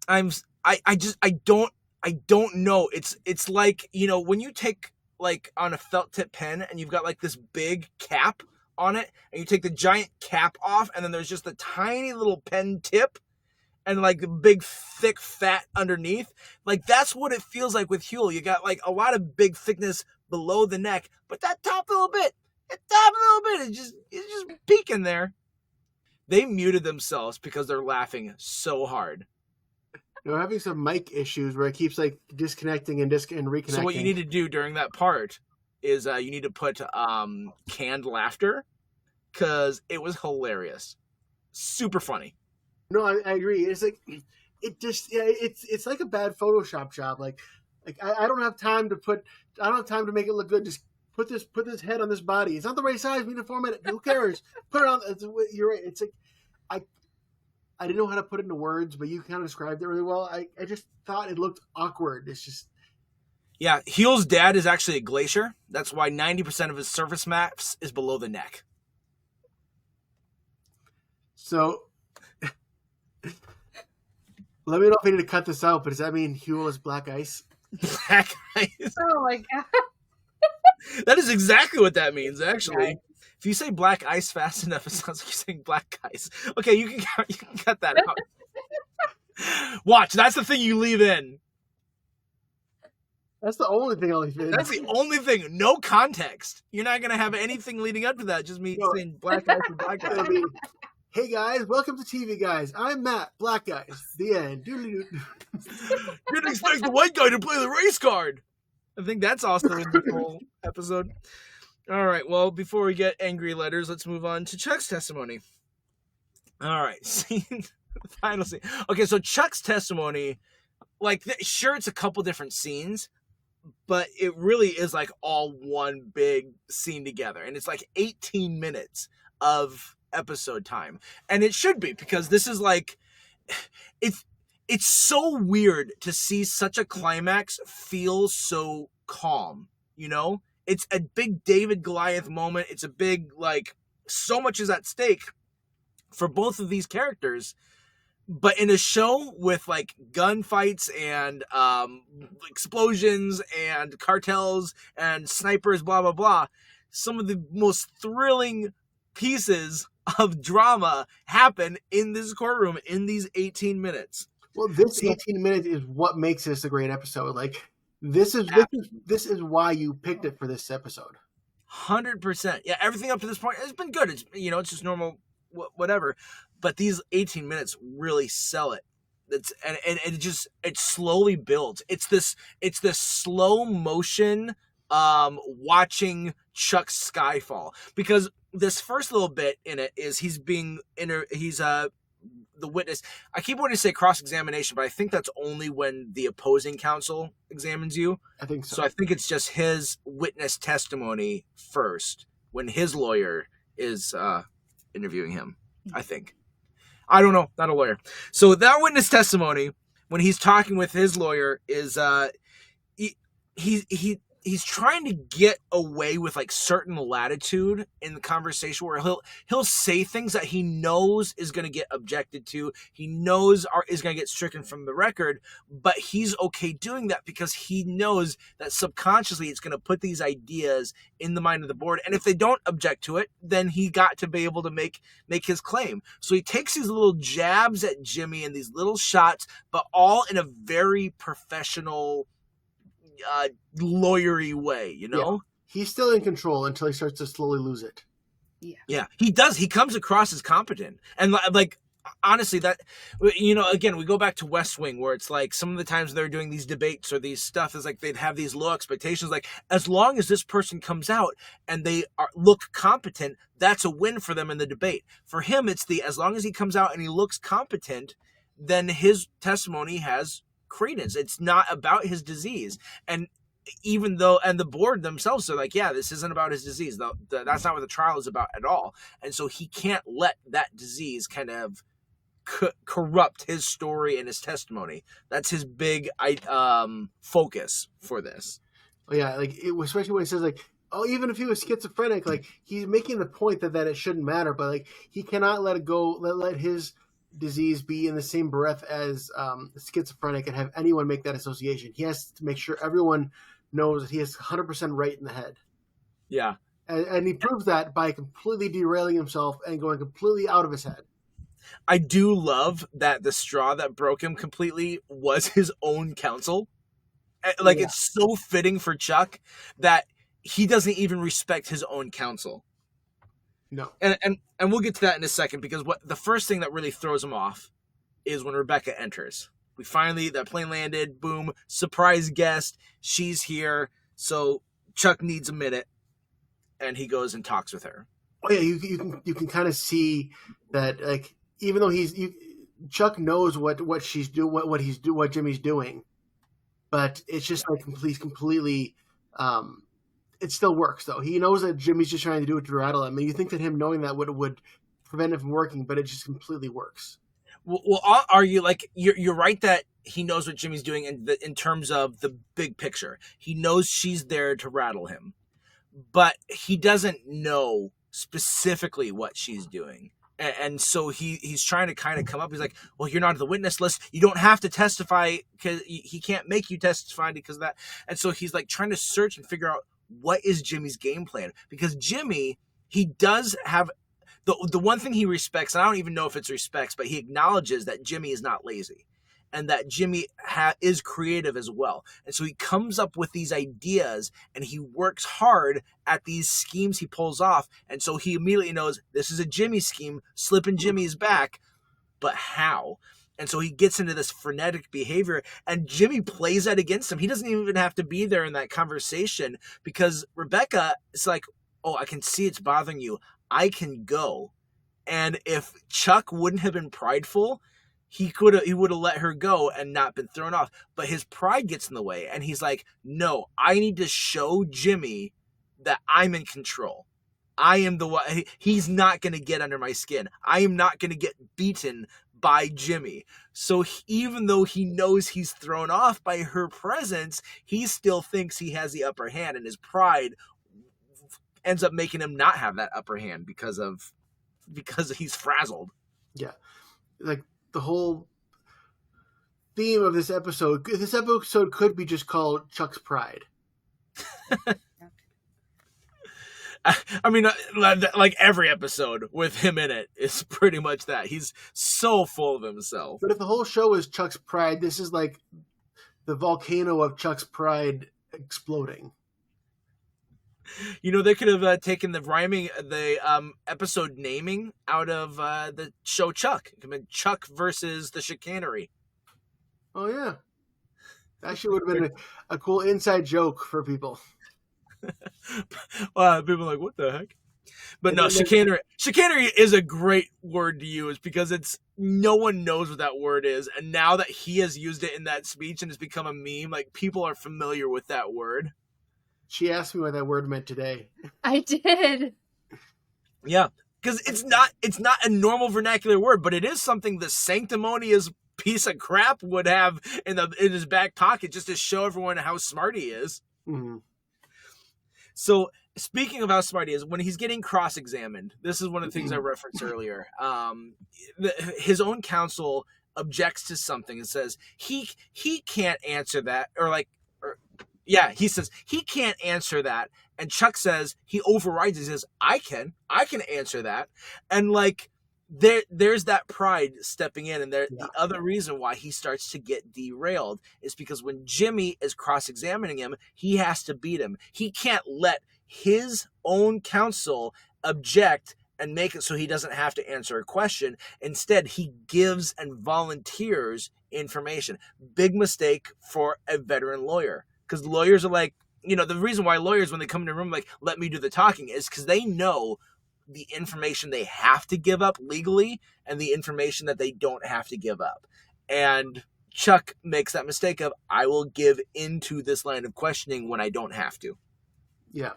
I don't know. It's like, when you take like on a felt tip pen and you've got like this big cap on it and you take the giant cap off and then there's just a tiny little pen tip and like the big thick fat underneath. Like that's what it feels like with Huel. You got like a lot of big thickness below the neck, but that top little bit is just peeking there. They muted themselves because they're laughing so hard. They're having some mic issues where it keeps like disconnecting and reconnecting. So what you need to do during that part is you need to put canned laughter because it was hilarious, super funny. No, I agree. It's like it's like a bad Photoshop job. Like I don't have time to make it look good. Just put this head on this body. It's not the right size. We need to format it. Who cares? Put it on. You're right. It's like I didn't know how to put it into words, but you kind of described it really well. I just thought it looked awkward. It's just... Yeah, Huel's dad is actually a glacier. That's why 90% of his surface maps is below the neck. So, let me know if I need to cut this out, but does that mean Huel is black ice? Black ice? Oh my god. That is exactly what that means, actually. Right. If you say black ice fast enough, it sounds like you're saying black ice. Okay, you can cut that out. Watch, that's the thing you leave in. That's the only thing I'll leave in. That's the only thing. No context. You're not going to have anything leading up to that. Just me saying black ice or black ice. Hey guys, welcome to TV Guys. I'm Matt, Black Guys. The end. You didn't expect the white guy to play the race card. I think that's also in the whole episode. All right, well, before we get angry letters, let's move on to Chuck's testimony. All right, final scene. Okay, so Chuck's testimony, like, sure, it's a couple different scenes, but it really is like all one big scene together, and it's like 18 minutes of episode time, and it should be, because this is like, it's so weird to see such a climax feel so calm, you know? It's a big David Goliath moment. It's a big, like, so much is at stake for both of these characters. But in a show with, like, gunfights and explosions and cartels and snipers, blah, blah, blah, some of the most thrilling pieces of drama happen in this courtroom in these 18 minutes. Well, this 18 minutes is what makes this a great episode. Like, this is why you picked it for this episode. 100%. Yeah, everything up to this point has been good. It's, you know, it's just normal, whatever. But these 18 minutes really sell it. And it slowly builds. It's this slow motion watching Chuck's Skyfall, because this first little bit in it is he's the witness. I keep wanting to say cross-examination, but I think that's only when the opposing counsel examines you. I think so. So I think it's just his witness testimony first when his lawyer is interviewing him, I think. I don't know, not a lawyer. So that witness testimony, when he's talking with his lawyer, is he's trying to get away with, like, certain latitude in the conversation, where he'll say things that he knows is going to get objected to, he knows is going to get stricken from the record, but he's okay doing that because he knows that subconsciously it's going to put these ideas in the mind of the board, and if they don't object to it, then he got to be able to make his claim. So he takes these little jabs at Jimmy and these little shots, but all in a very professional, lawyery way, you know? Yeah. He's still in control until he starts to slowly lose it. Yeah, he does. He comes across as competent. And, like, honestly, that, you know, again, we go back to West Wing, where it's like some of the times they're doing these debates or these stuff, is like they'd have these low expectations. Like, as long as this person comes out and they look competent, that's a win for them in the debate. For him, it's as long as he comes out and he looks competent, then his testimony has credence. It's not about his disease. And even though, and the board themselves are like, yeah, this isn't about his disease. That's not what the trial is about at all. And so he can't let that disease kind of corrupt his story and his testimony. That's his big focus for this. Oh yeah, like, especially when he says, like, oh, even if he was schizophrenic, like, he's making the point that it shouldn't matter, but, like, he cannot let it go, let his disease be in the same breath as schizophrenic and have anyone make that association. He has to make sure everyone knows that he is 100% right in the head. Yeah. And he proves that by completely derailing himself and going completely out of his head. I do love that the straw that broke him completely was his own counsel. Like, It's so fitting for Chuck that he doesn't even respect his own counsel. No. And we'll get to that in a second, because the first thing that really throws him off is when Rebecca enters. That plane landed, boom, surprise guest, she's here, so Chuck needs a minute, and he goes and talks with her. Oh yeah, you can kind of see that, like, even though Chuck knows what Jimmy's doing, but it's just like completely. It still works, though. He knows that Jimmy's just trying to do it to rattle him, and you think that him knowing that would prevent it from working, but it just completely works. Well, I'll argue, like, you're right that he knows what Jimmy's doing in terms of the big picture. He knows she's there to rattle him, but he doesn't know specifically what she's doing. And so he's trying to kind of come up. He's like, well, you're not on the witness list. You don't have to testify, because he can't make you testify because of that. And so he's, like, trying to search and figure out what is Jimmy's game plan, because Jimmy, he does have the one thing he respects, and I don't even know if it's respects, but he acknowledges that Jimmy is not lazy. and that Jimmy is creative as well. And so he comes up with these ideas and he works hard at these schemes he pulls off. And so he immediately knows this is a Jimmy scheme, slipping Jimmy's back, but how? And so he gets into this frenetic behavior, and Jimmy plays that against him. He doesn't even have to be there in that conversation because Rebecca is like, oh, I can see it's bothering you. I can go. And if Chuck wouldn't have been prideful, he would have let her go and not been thrown off. But his pride gets in the way, and he's like, no, I need to show Jimmy that I'm in control. I am the one. He's not going to get under my skin. I am not going to get beaten by Jimmy. So even though he knows he's thrown off by her presence, he still thinks he has the upper hand, and his pride ends up making him not have that upper hand because he's frazzled. Yeah. Like the whole theme of this episode could be just called Chuck's Pride. I mean, like every episode with him in it is pretty much that. He's so full of himself. But if the whole show is Chuck's Pride, this is like the volcano of Chuck's Pride exploding. You know, they could have taken the episode naming out of the show Chuck. It could have been Chuck versus the Chicanery. Oh, yeah. That actually would have been a cool inside joke for people. People are like, what the heck? But no, chicanery is a great word to use because no one knows what that word is, and now that he has used it in that speech and it's become a meme, like people are familiar with that word. She asked me what that word meant today. I did. Yeah, because it's not a normal vernacular word, but it is something the sanctimonious piece of crap would have in his back pocket just to show everyone how smart he is. Mm-hmm. So speaking of how smart he is, when he's getting cross-examined, this is one of the things I referenced earlier. His own counsel objects to something and says he can't answer that, he says he can't answer that, and Chuck says he overrides. He says I can answer that, and like there's that pride stepping in, and the other reason why he starts to get derailed is because when Jimmy is cross-examining him, he has to beat him. He can't let his own counsel object and make it so he doesn't have to answer a question. Instead, he gives and volunteers information. Big mistake for a veteran lawyer, because lawyers are like, the reason why lawyers, when they come in a room, like, let me do the talking, is because they know the information they have to give up legally and the information that they don't have to give up. And Chuck makes that mistake of, I will give into this line of questioning when I don't have to. Yeah.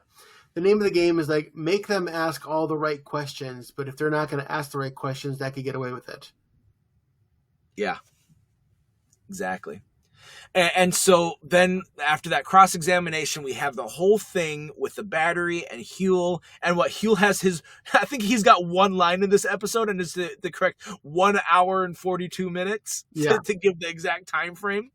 The name of the game is like, make them ask all the right questions, but if they're not going to ask the right questions, that could get away with it. Yeah, exactly. And so then after that cross-examination, we have the whole thing with the battery and Huel. And what Huel has I think he's got one line in this episode, and it's the correct 1 hour and 42 minutes to give the exact time frame.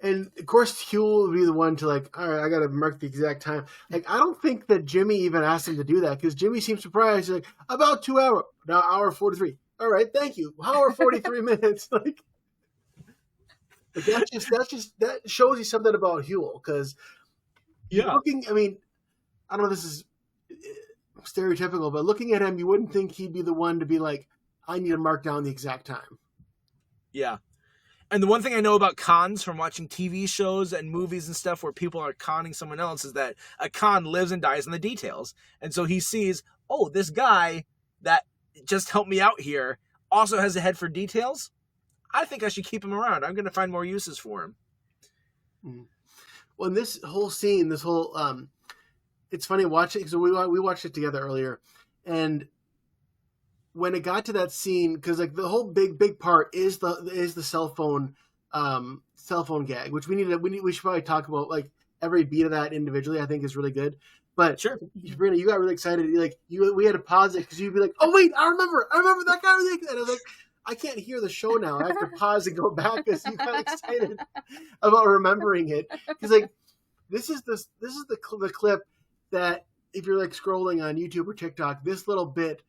And of course, Huel would be the one to like, all right, I got to mark the exact time. Like, I don't think that Jimmy even asked him to do that, because Jimmy seems surprised. He's like, about 2 hours, now hour 43. All right, thank you. Hour 43 minutes. Like, that shows you something about Huel, because looking, I mean, I don't know if this is stereotypical, but looking at him, you wouldn't think he'd be the one to be like, I need to mark down the exact time. Yeah. And the one thing I know about cons from watching TV shows and movies and stuff where people are conning someone else is that a con lives and dies in the details. And so he sees, oh, this guy that just helped me out here also has a head for details. I think I should keep him around. I'm going to find more uses for him. Well, in this whole scene, it's funny watching, because we watched it together earlier, and when it got to that scene, because like the whole big part is the cell phone gag, which we should probably talk about, like every beat of that individually. I think is really good. But sure, Sabrina, you got really excited. We had to pause it because you'd be like, "Oh wait, I remember that guy." And I was like, I can't hear the show now. I have to pause and go back because you got excited about remembering it. Because like this is the clip that if you're like scrolling on YouTube or TikTok, this little bit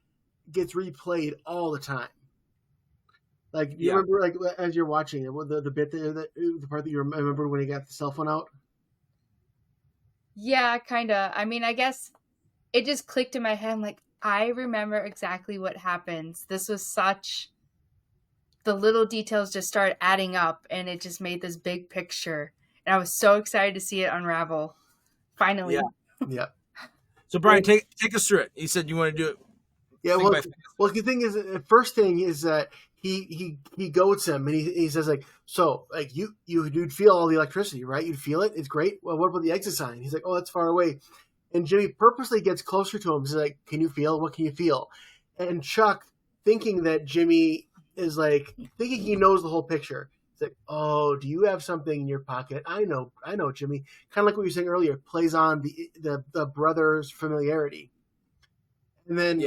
gets replayed all the time. Like, do you remember, like, as you're watching it, the bit, the part that you remember when he got the cell phone out? Yeah, kind of. I mean, I guess it just clicked in my head. I'm like, I remember exactly what happens. This was such... The little details just started adding up, and it just made this big picture. And I was so excited to see it unravel. Finally. Yeah. So, Brian, take us through it. You said you want to do it. Yeah, well, the thing is, the first thing is that he goads him, and he says, like, so, like, you'd feel all the electricity, right? You'd feel it. It's great. Well, what about the exit sign? He's like, oh, that's far away. And Jimmy purposely gets closer to him. He's like, can you feel? What can you feel? And Chuck, thinking that Jimmy is like, thinking he knows the whole picture. It's like, oh, do you have something in your pocket? I know, Jimmy. Kind of like what you were saying earlier, plays on the brother's familiarity. And then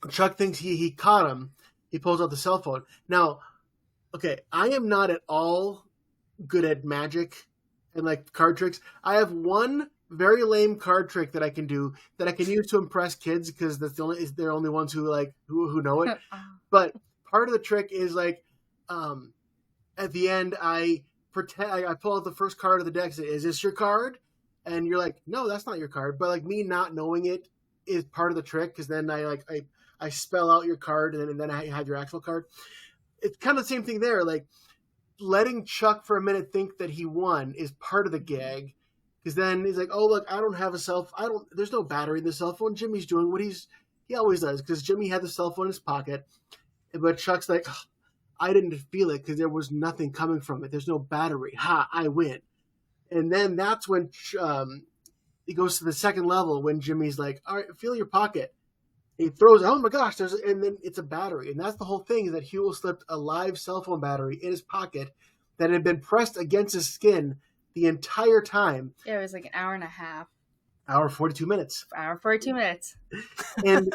Chuck thinks he caught him. He pulls out the cell phone. Now, okay, I am not at all good at magic and like card tricks. I have one very lame card trick that I can do that I can use to impress kids because they're the only ones who know it. But part of the trick is like, at the end, I pull out the first card of the deck. Say, is this your card? And you're like, no, that's not your card. But like me not knowing it is part of the trick because then I spell out your card and then I have your actual card. It's kind of the same thing there. Like letting Chuck for a minute think that he won is part of the gag because then he's like, oh look, I don't have a cell phone. There's no battery in the cell phone. Jimmy's doing what he always does because Jimmy had the cell phone in his pocket, but Chuck's like, oh, I didn't feel it because there was nothing coming from it. There's no battery. Ha, I win. And then that's when he goes to the second level when Jimmy's like, all right, feel your pocket. He throws, oh my gosh, and then it's a battery. And that's the whole thing is that Huel slipped a live cell phone battery in his pocket that had been pressed against his skin the entire time. Yeah, it was like an hour and a half. Hour 42 minutes. Hour 42 minutes. And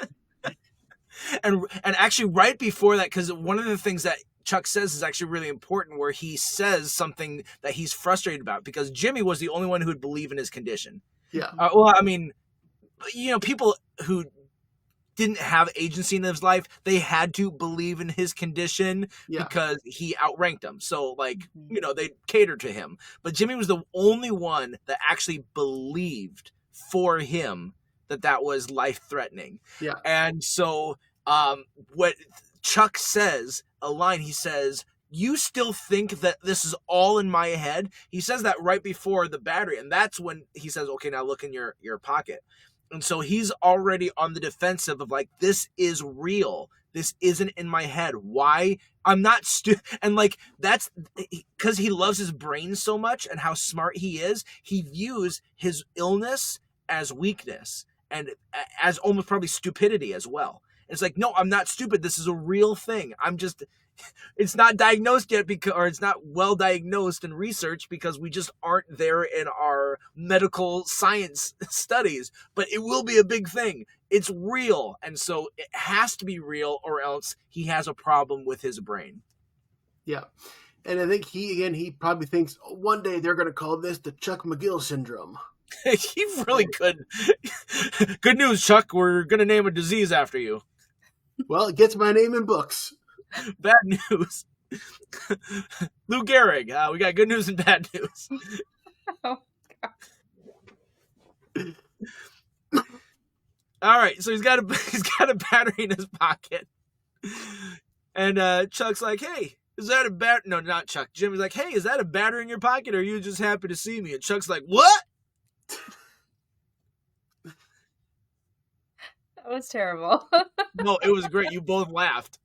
and actually right before that, because one of the things that Chuck says is actually really important where he says something that he's frustrated about because Jimmy was the only one who would believe in his condition. Yeah. Well, I mean, people who didn't have agency in his life, they had to believe in his condition because he outranked them. So, like, they catered to him. But Jimmy was the only one that actually believed for him that was life-threatening. Yeah. And so what Chuck says, a line, he says, you still think that this is all in my head? He says that right before the battery. And that's when he says, okay, now look in your pocket. And so he's already on the defensive of like, this is real. This isn't in my head. Why? I'm not and like, that's because he loves his brain so much and how smart he is. He views his illness as weakness and as almost probably stupidity as well. It's like, no, I'm not stupid. This is a real thing. It's not diagnosed yet or it's not well diagnosed and researched because we just aren't there in our medical science studies, but it will be a big thing. It's real. And so it has to be real or else he has a problem with his brain. Yeah. And I think he probably thinks one day they're going to call this the Chuck McGill syndrome. He really could. Good news, Chuck. We're going to name a disease after you. Well, it gets my name in books. Bad news. Lou Gehrig. We got good news and bad news. Oh, God. All right, so he's got a battery in his pocket, and Chuck's like, "Hey, is that a bat?" No, not Chuck. Jimmy's like, "Hey, is that a battery in your pocket? Or are you just happy to see me?" And Chuck's like, "What?" That was terrible. No, it was great. You both laughed.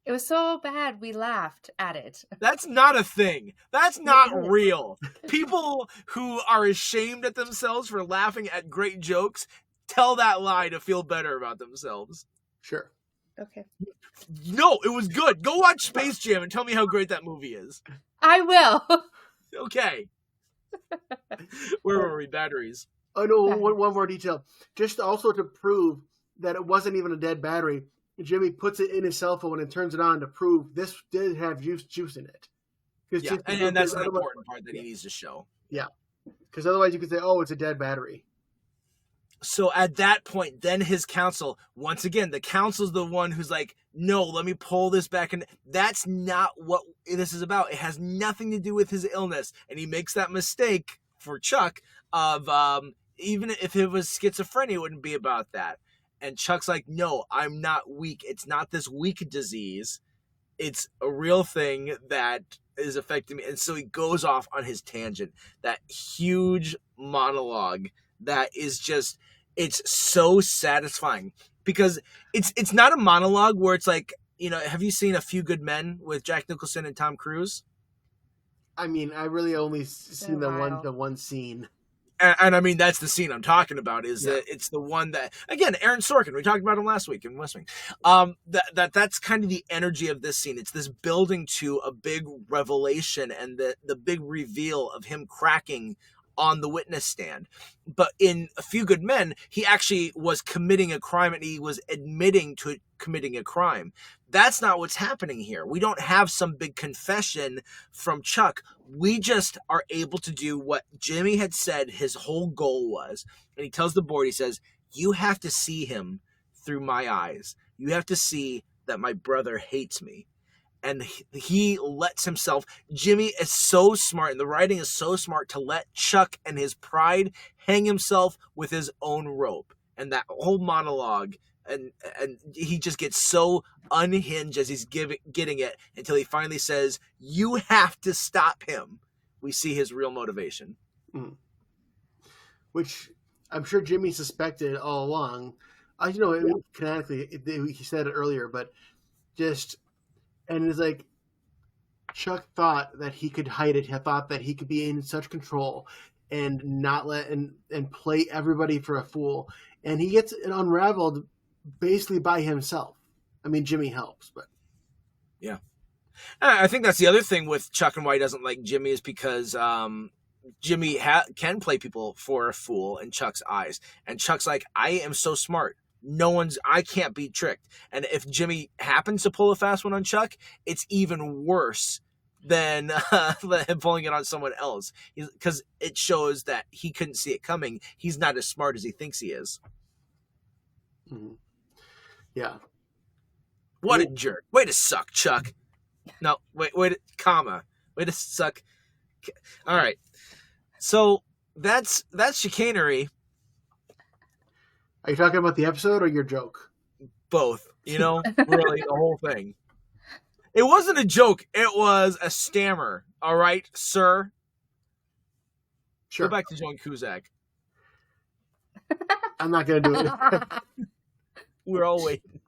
It was so bad, we laughed at it. That's not a thing. That's not real. People who are ashamed at themselves for laughing at great jokes tell that lie to feel better about themselves. Sure. Okay. No, it was good. Go watch Space Jam and tell me how great that movie is. I will. Okay. Where were we? Batteries. Oh, no, one more detail. Just also to prove that it wasn't even a dead battery, Jimmy puts it in his cell phone and turns it on to prove this did have juice in it. Yeah, and that's an important part that he needs to show. Yeah, because otherwise you could say, oh, it's a dead battery. So at that point, then his counsel, once again, the counsel's the one who's like, no, let me pull this back. And that's not what this is about. It has nothing to do with his illness. And he makes that mistake for Chuck of even if it was schizophrenia, it wouldn't be about that. And Chuck's like, no, I'm not weak. It's not this weak disease. It's a real thing that is affecting me. And so he goes off on his tangent, that huge monologue that is just, it's so satisfying because it's not a monologue where it's like, you know, have you seen A Few Good Men with Jack Nicholson and Tom Cruise? I mean, I really only seen the one scene. And I mean, that's the scene I'm talking about. That it's the one that, again, Aaron Sorkin. We talked about him last week in West Wing. That's kind of the energy of this scene. It's this building to a big revelation and the big reveal of him cracking on the witness stand. But in A Few Good Men, he actually was committing a crime and he was admitting to committing a crime. That's not what's happening here. We don't have some big confession from Chuck. We just are able to do what Jimmy had said his whole goal was. And he tells the board, he says, you have to see him through my eyes. You have to see that my brother hates me. And he lets himself, Jimmy is so smart, and the writing is so smart to let Chuck and his pride hang himself with his own rope. And that whole monologue, and he just gets so unhinged as he's getting it until he finally says, you have to stop him. We see his real motivation. Which I'm sure Jimmy suspected all along. Canonically, he said it earlier, but just... And it's like Chuck thought that he could hide it. He thought that he could be in such control and not let and play everybody for a fool. And he gets it unraveled basically by himself. I mean, Jimmy helps, but yeah. I think that's the other thing with Chuck and why he doesn't like Jimmy is because Jimmy can play people for a fool in Chuck's eyes. And Chuck's like, I am so smart. I can't be tricked. And if Jimmy happens to pull a fast one on Chuck, it's even worse than him pulling it on someone else. Because it shows that he couldn't see it coming. He's not as smart as he thinks he is. Mm-hmm. Yeah. What a jerk. Way to suck, Chuck. No, wait, comma. Way to suck. All right. So that's chicanery. Are you talking about the episode or your joke? Both, really, the whole thing. It wasn't a joke. It was a stammer. All right, sir? Sure. Go back to Joan Cusack. I'm not going to do it. We're all waiting.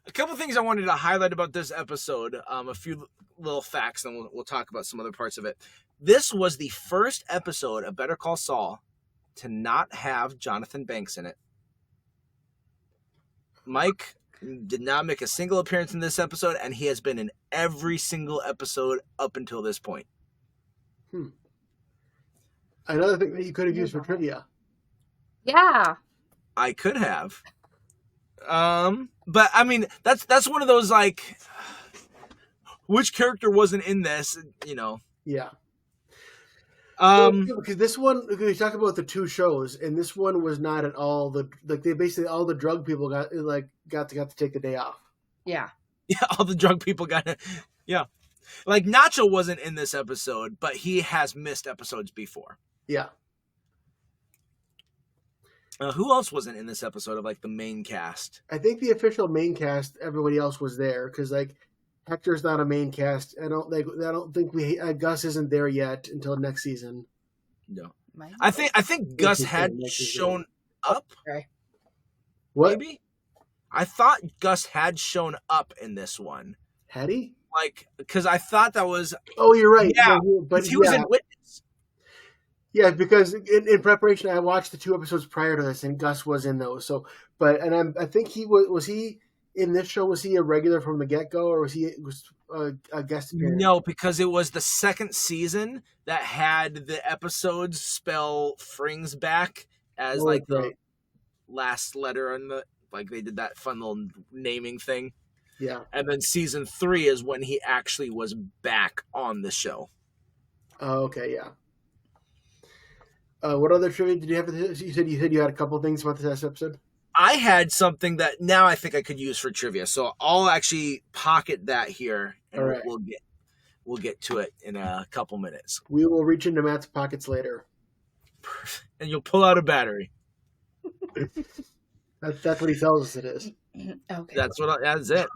A couple things I wanted to highlight about this episode. A few little facts, and we'll talk about some other parts of it. This was the first episode of Better Call Saul to not have Jonathan Banks in it. Mike did not make a single appearance in this episode, and he has been in every single episode up until this point. Another thing that you could have used for trivia. Yeah. I could have. But I mean, that's one of those, like, which character wasn't in this, Yeah. Because this one, we talk about the two shows, and this one was not at all they basically all the drug people got to take the day off. Yeah. Yeah, all the drug people got it. Yeah. Like Nacho wasn't in this episode, but he has missed episodes before. Yeah. Who else wasn't in this episode of like the main cast? I think the official main cast, everybody else was there because like Hector's not a main cast. I don't think Gus isn't there yet until next season. No, I think Gus had shown up. Okay. What? Maybe I thought Gus had shown up in this one. Had he? Like, because I thought that was. Oh, you're right. Yeah, but he was in Witness. Yeah, because in preparation, I watched the 2 episodes prior to this, and Gus was in those. So, I think he was he. In this show, was he a regular from the get-go, or was he a guest appearance? No, because it was the second season that had the episodes spell Frings back as the last letter on the, like they did that fun little naming thing. Yeah. And then season 3 is when he actually was back on the show. Oh, okay, yeah. What other trivia did you have? You said you had a couple things about this episode? I had something that now I think I could use for trivia, so I'll actually pocket that here, and All right. we'll get to it in a couple minutes. We will reach into Matt's pockets later. And you'll pull out a battery. That's what he tells us it is. Okay. That's it.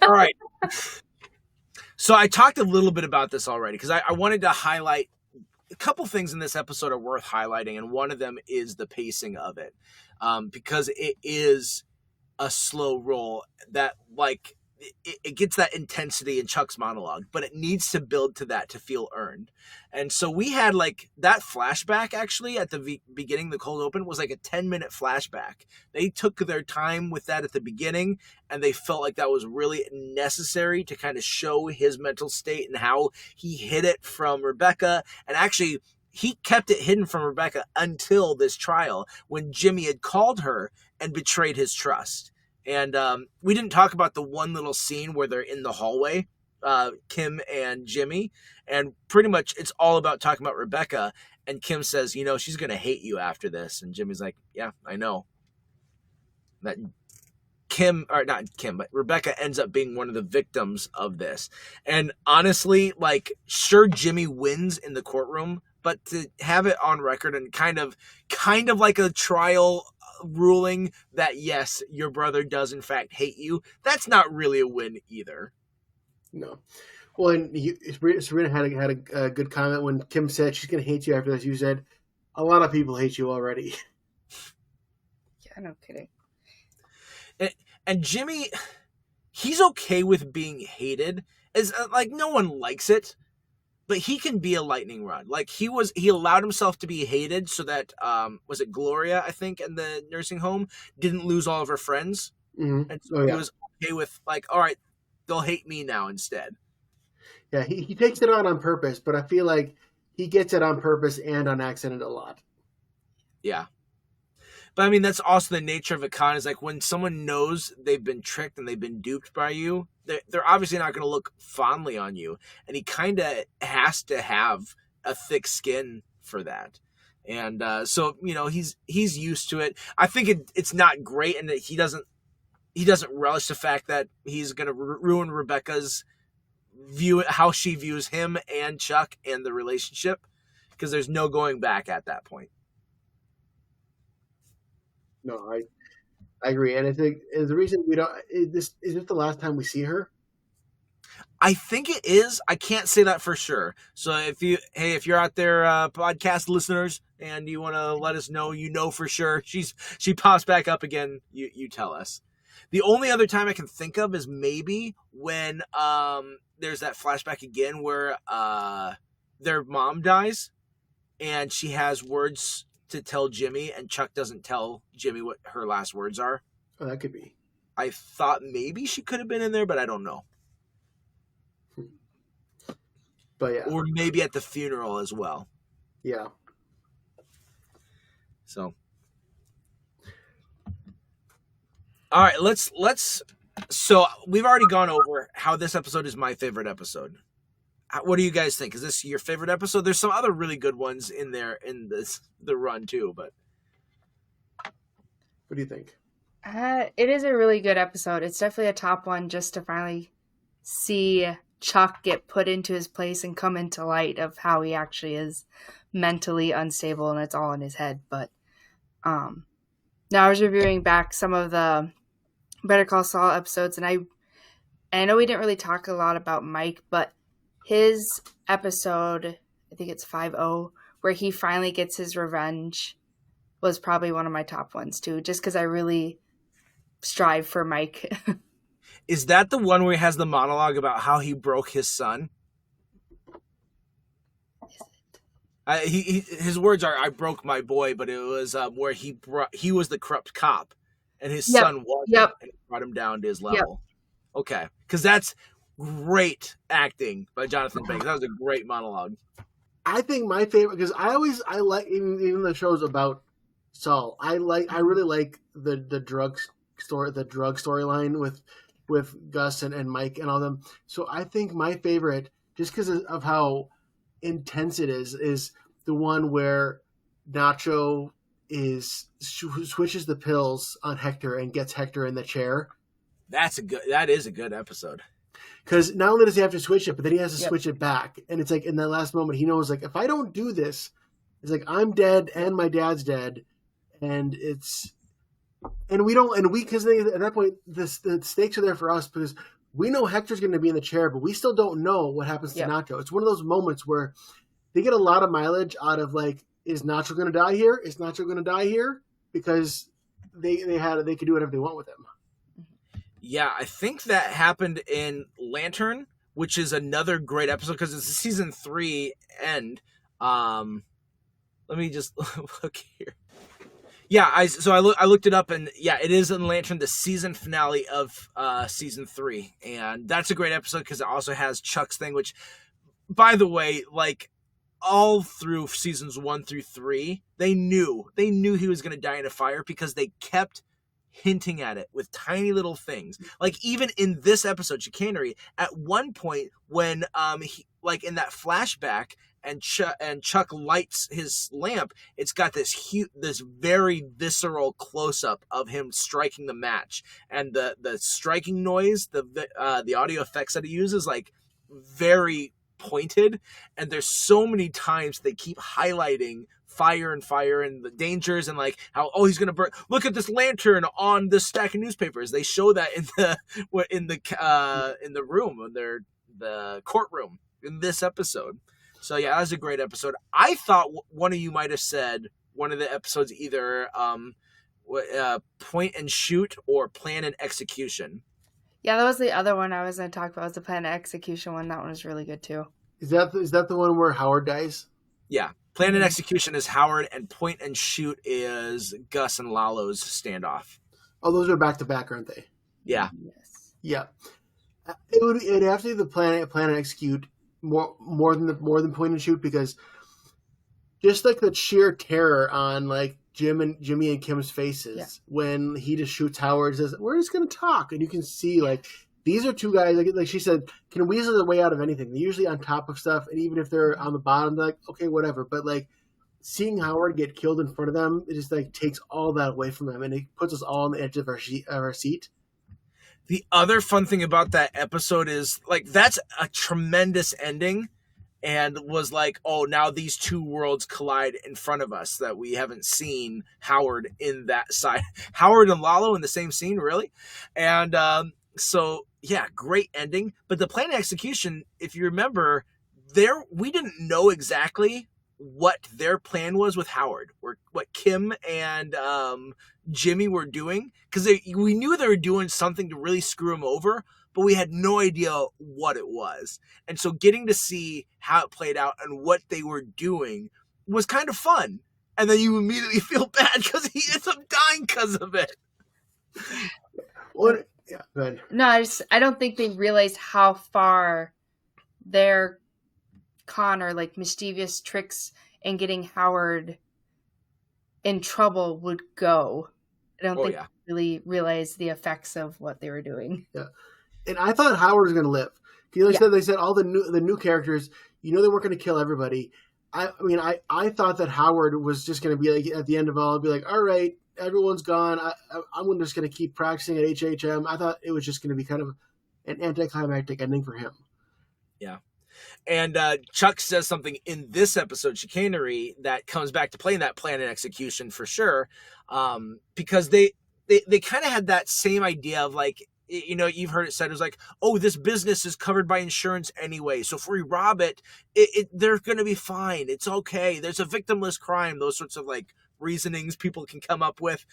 All right. So I talked a little bit about this already because I wanted to highlight a couple things in this episode are worth highlighting, and one of them is the pacing of it, because it is a slow roll that it gets that intensity in Chuck's monologue, but it needs to build to that to feel earned. And so we had that flashback actually at the beginning, the cold open was like a 10-minute flashback. They took their time with that at the beginning, and they felt like that was really necessary to kind of show his mental state and how he hid it from Rebecca. And actually, he kept it hidden from Rebecca until this trial when Jimmy had called her and betrayed his trust. And we didn't talk about the one little scene where they're in the hallway, Kim and Jimmy, and pretty much it's all about talking about Rebecca. And Kim says, she's going to hate you after this. And Jimmy's like, yeah, I know. That not Kim, but Rebecca ends up being one of the victims of this. And honestly, sure, Jimmy wins in the courtroom, but to have it on record and kind of like a trial ruling that yes, your brother does in fact hate you, that's not really a win either. No. Well, and Sabrina had a good comment when Kim said she's going to hate you after this. You said a lot of people hate you already. Yeah, no kidding. And Jimmy, he's okay with being hated. As no one likes it, but he can be a lightning rod. He allowed himself to be hated so that was it Gloria, I think, in the nursing home didn't lose all of her friends. Mm-hmm. And so he was okay with all right, they'll hate me now instead. Yeah, he takes it on purpose, but I feel like he gets it on purpose and on accident a lot. Yeah. But I mean, that's also the nature of a con is when someone knows they've been tricked and they've been duped by you, they're obviously not going to look fondly on you. And he kind of has to have a thick skin for that. And so, he's used to it. I think it's not great, and that he doesn't relish the fact that he's going to ruin Rebecca's view, how she views him and Chuck and the relationship, because there's no going back at that point. No, I agree, and I think the reason we don't is this the last time we see her. I think it is. I can't say that for sure. So if you're out there, podcast listeners, and you want to let us know, for sure she pops back up again. You tell us. The only other time I can think of is maybe when there's that flashback again where their mom dies, and she has words to tell Jimmy, and Chuck doesn't tell Jimmy what her last words are. Oh, that could be. I thought maybe she could have been in there, but I don't know. But yeah. Or maybe at the funeral as well. Yeah. So. All right, let's so we've already gone over how this episode is my favorite episode. What do you guys think? Is this your favorite episode? There's some other really good ones in there in the run too, but what do you think? It is a really good episode. It's definitely a top one just to finally see Chuck get put into his place and come into light of how he actually is mentally unstable and it's all in his head. But now I was reviewing back some of the Better Call Saul episodes, and I know we didn't really talk a lot about Mike, but his episode, I think it's 5-0, where he finally gets his revenge, was probably one of my top ones too, just because I really strive for Mike. Is that the one where he has the monologue about how he broke his son? Is it? His words are, "I broke my boy," but it was where he was the corrupt cop, and his son wasn't, and brought him down to his level. Yep. Okay, because that's great acting by Jonathan Banks. That was a great monologue. I think my favorite, because I like even the shows about Saul. I really like the drug storyline with Gus and Mike and all them. So I think my favorite, just because of how intense it is the one where Nacho switches the pills on Hector and gets Hector in the chair. That is a good episode. Because not only does he have to switch it, but then he has to switch it back. And it's like in that last moment, he knows, like, if I don't do this, it's like I'm dead and my dad's dead. And because at that point, the stakes are there for us because we know Hector's going to be in the chair, but we still don't know what happens to Nacho. It's one of those moments where they get a lot of mileage out of, like, is Nacho going to die here? Is Nacho going to die here? Because they could do whatever they want with him. Yeah, I think that happened in Lantern, which is another great episode because it's a season 3 end. Let me just look here. Yeah, I looked it up, and yeah, it is in Lantern, the season finale of season 3, and that's a great episode because it also has Chuck's thing, which, by the way, like all through seasons 1 through 3, they knew he was going to die in a fire because they kept hinting at it with tiny little things. Like even in this episode, Chicanery, at one point when he, like in that flashback and Chuck lights his lamp, it's got this very visceral close up of him striking the match, and the striking noise, the audio effects that he uses, like very pointed, and there's so many times they keep highlighting fire and the dangers and like how he's gonna burn. Look at this lantern on this stack of newspapers. They show that in the room, in the courtroom in this episode. So yeah, that was a great episode. I thought one of you might have said one of the episodes either point and shoot or plan and execution. Yeah, that was the other one I was going to talk about. Was the plan and execution one. That one was really good too. Is that the one where Howard dies? Yeah. Plan and execution is Howard, and point and shoot is Gus and Lalo's standoff. Oh, those are back to back, aren't they? Yeah. Yes. Yeah. It'd have to be the plan and execute more than point and shoot, because just like the sheer terror on like Jimmy and Kim's faces when he just shoots Howard, says, "We're just gonna talk," and you can see like these are two guys, like she said, can weasel their way out of anything. They're usually on top of stuff, and even if they're on the bottom, they're like, okay, whatever. But like seeing Howard get killed in front of them, it just like takes all that away from them, and it puts us all on the edge of our seat. The other fun thing about that episode is like that's a tremendous ending, and was like, oh, now these two worlds collide in front of us that we haven't seen Howard in that side. Howard and Lalo in the same scene, really? And so yeah, great ending. But the plan and execution, if you remember, we didn't know exactly what their plan was with Howard, or what Kim and Jimmy were doing, because we knew they were doing something to really screw him over, but we had no idea what it was. And so getting to see how it played out and what they were doing was kind of fun. And then you immediately feel bad because he ends up dying because of it. What? Yeah, go ahead. No, I don't think they realized how far their con or like mischievous tricks and getting Howard in trouble would go. I don't think they really realized the effects of what they were doing. Yeah. And I thought Howard was going to live. They said all the new characters, they weren't going to kill everybody. I thought that Howard was just going to be like, at the end of all, be like, all right, everyone's gone. I'm just going to keep practicing at HHM. I thought it was just going to be kind of an anticlimactic ending for him. Yeah. And Chuck says something in this episode, Chicanery, that comes back to playing that plan and execution for sure. Because they kind of had that same idea of like, you've heard it said, it was like, oh, this business is covered by insurance anyway, so if we rob it, they're going to be fine. It's okay. There's a victimless crime. Those sorts of like reasonings people can come up with.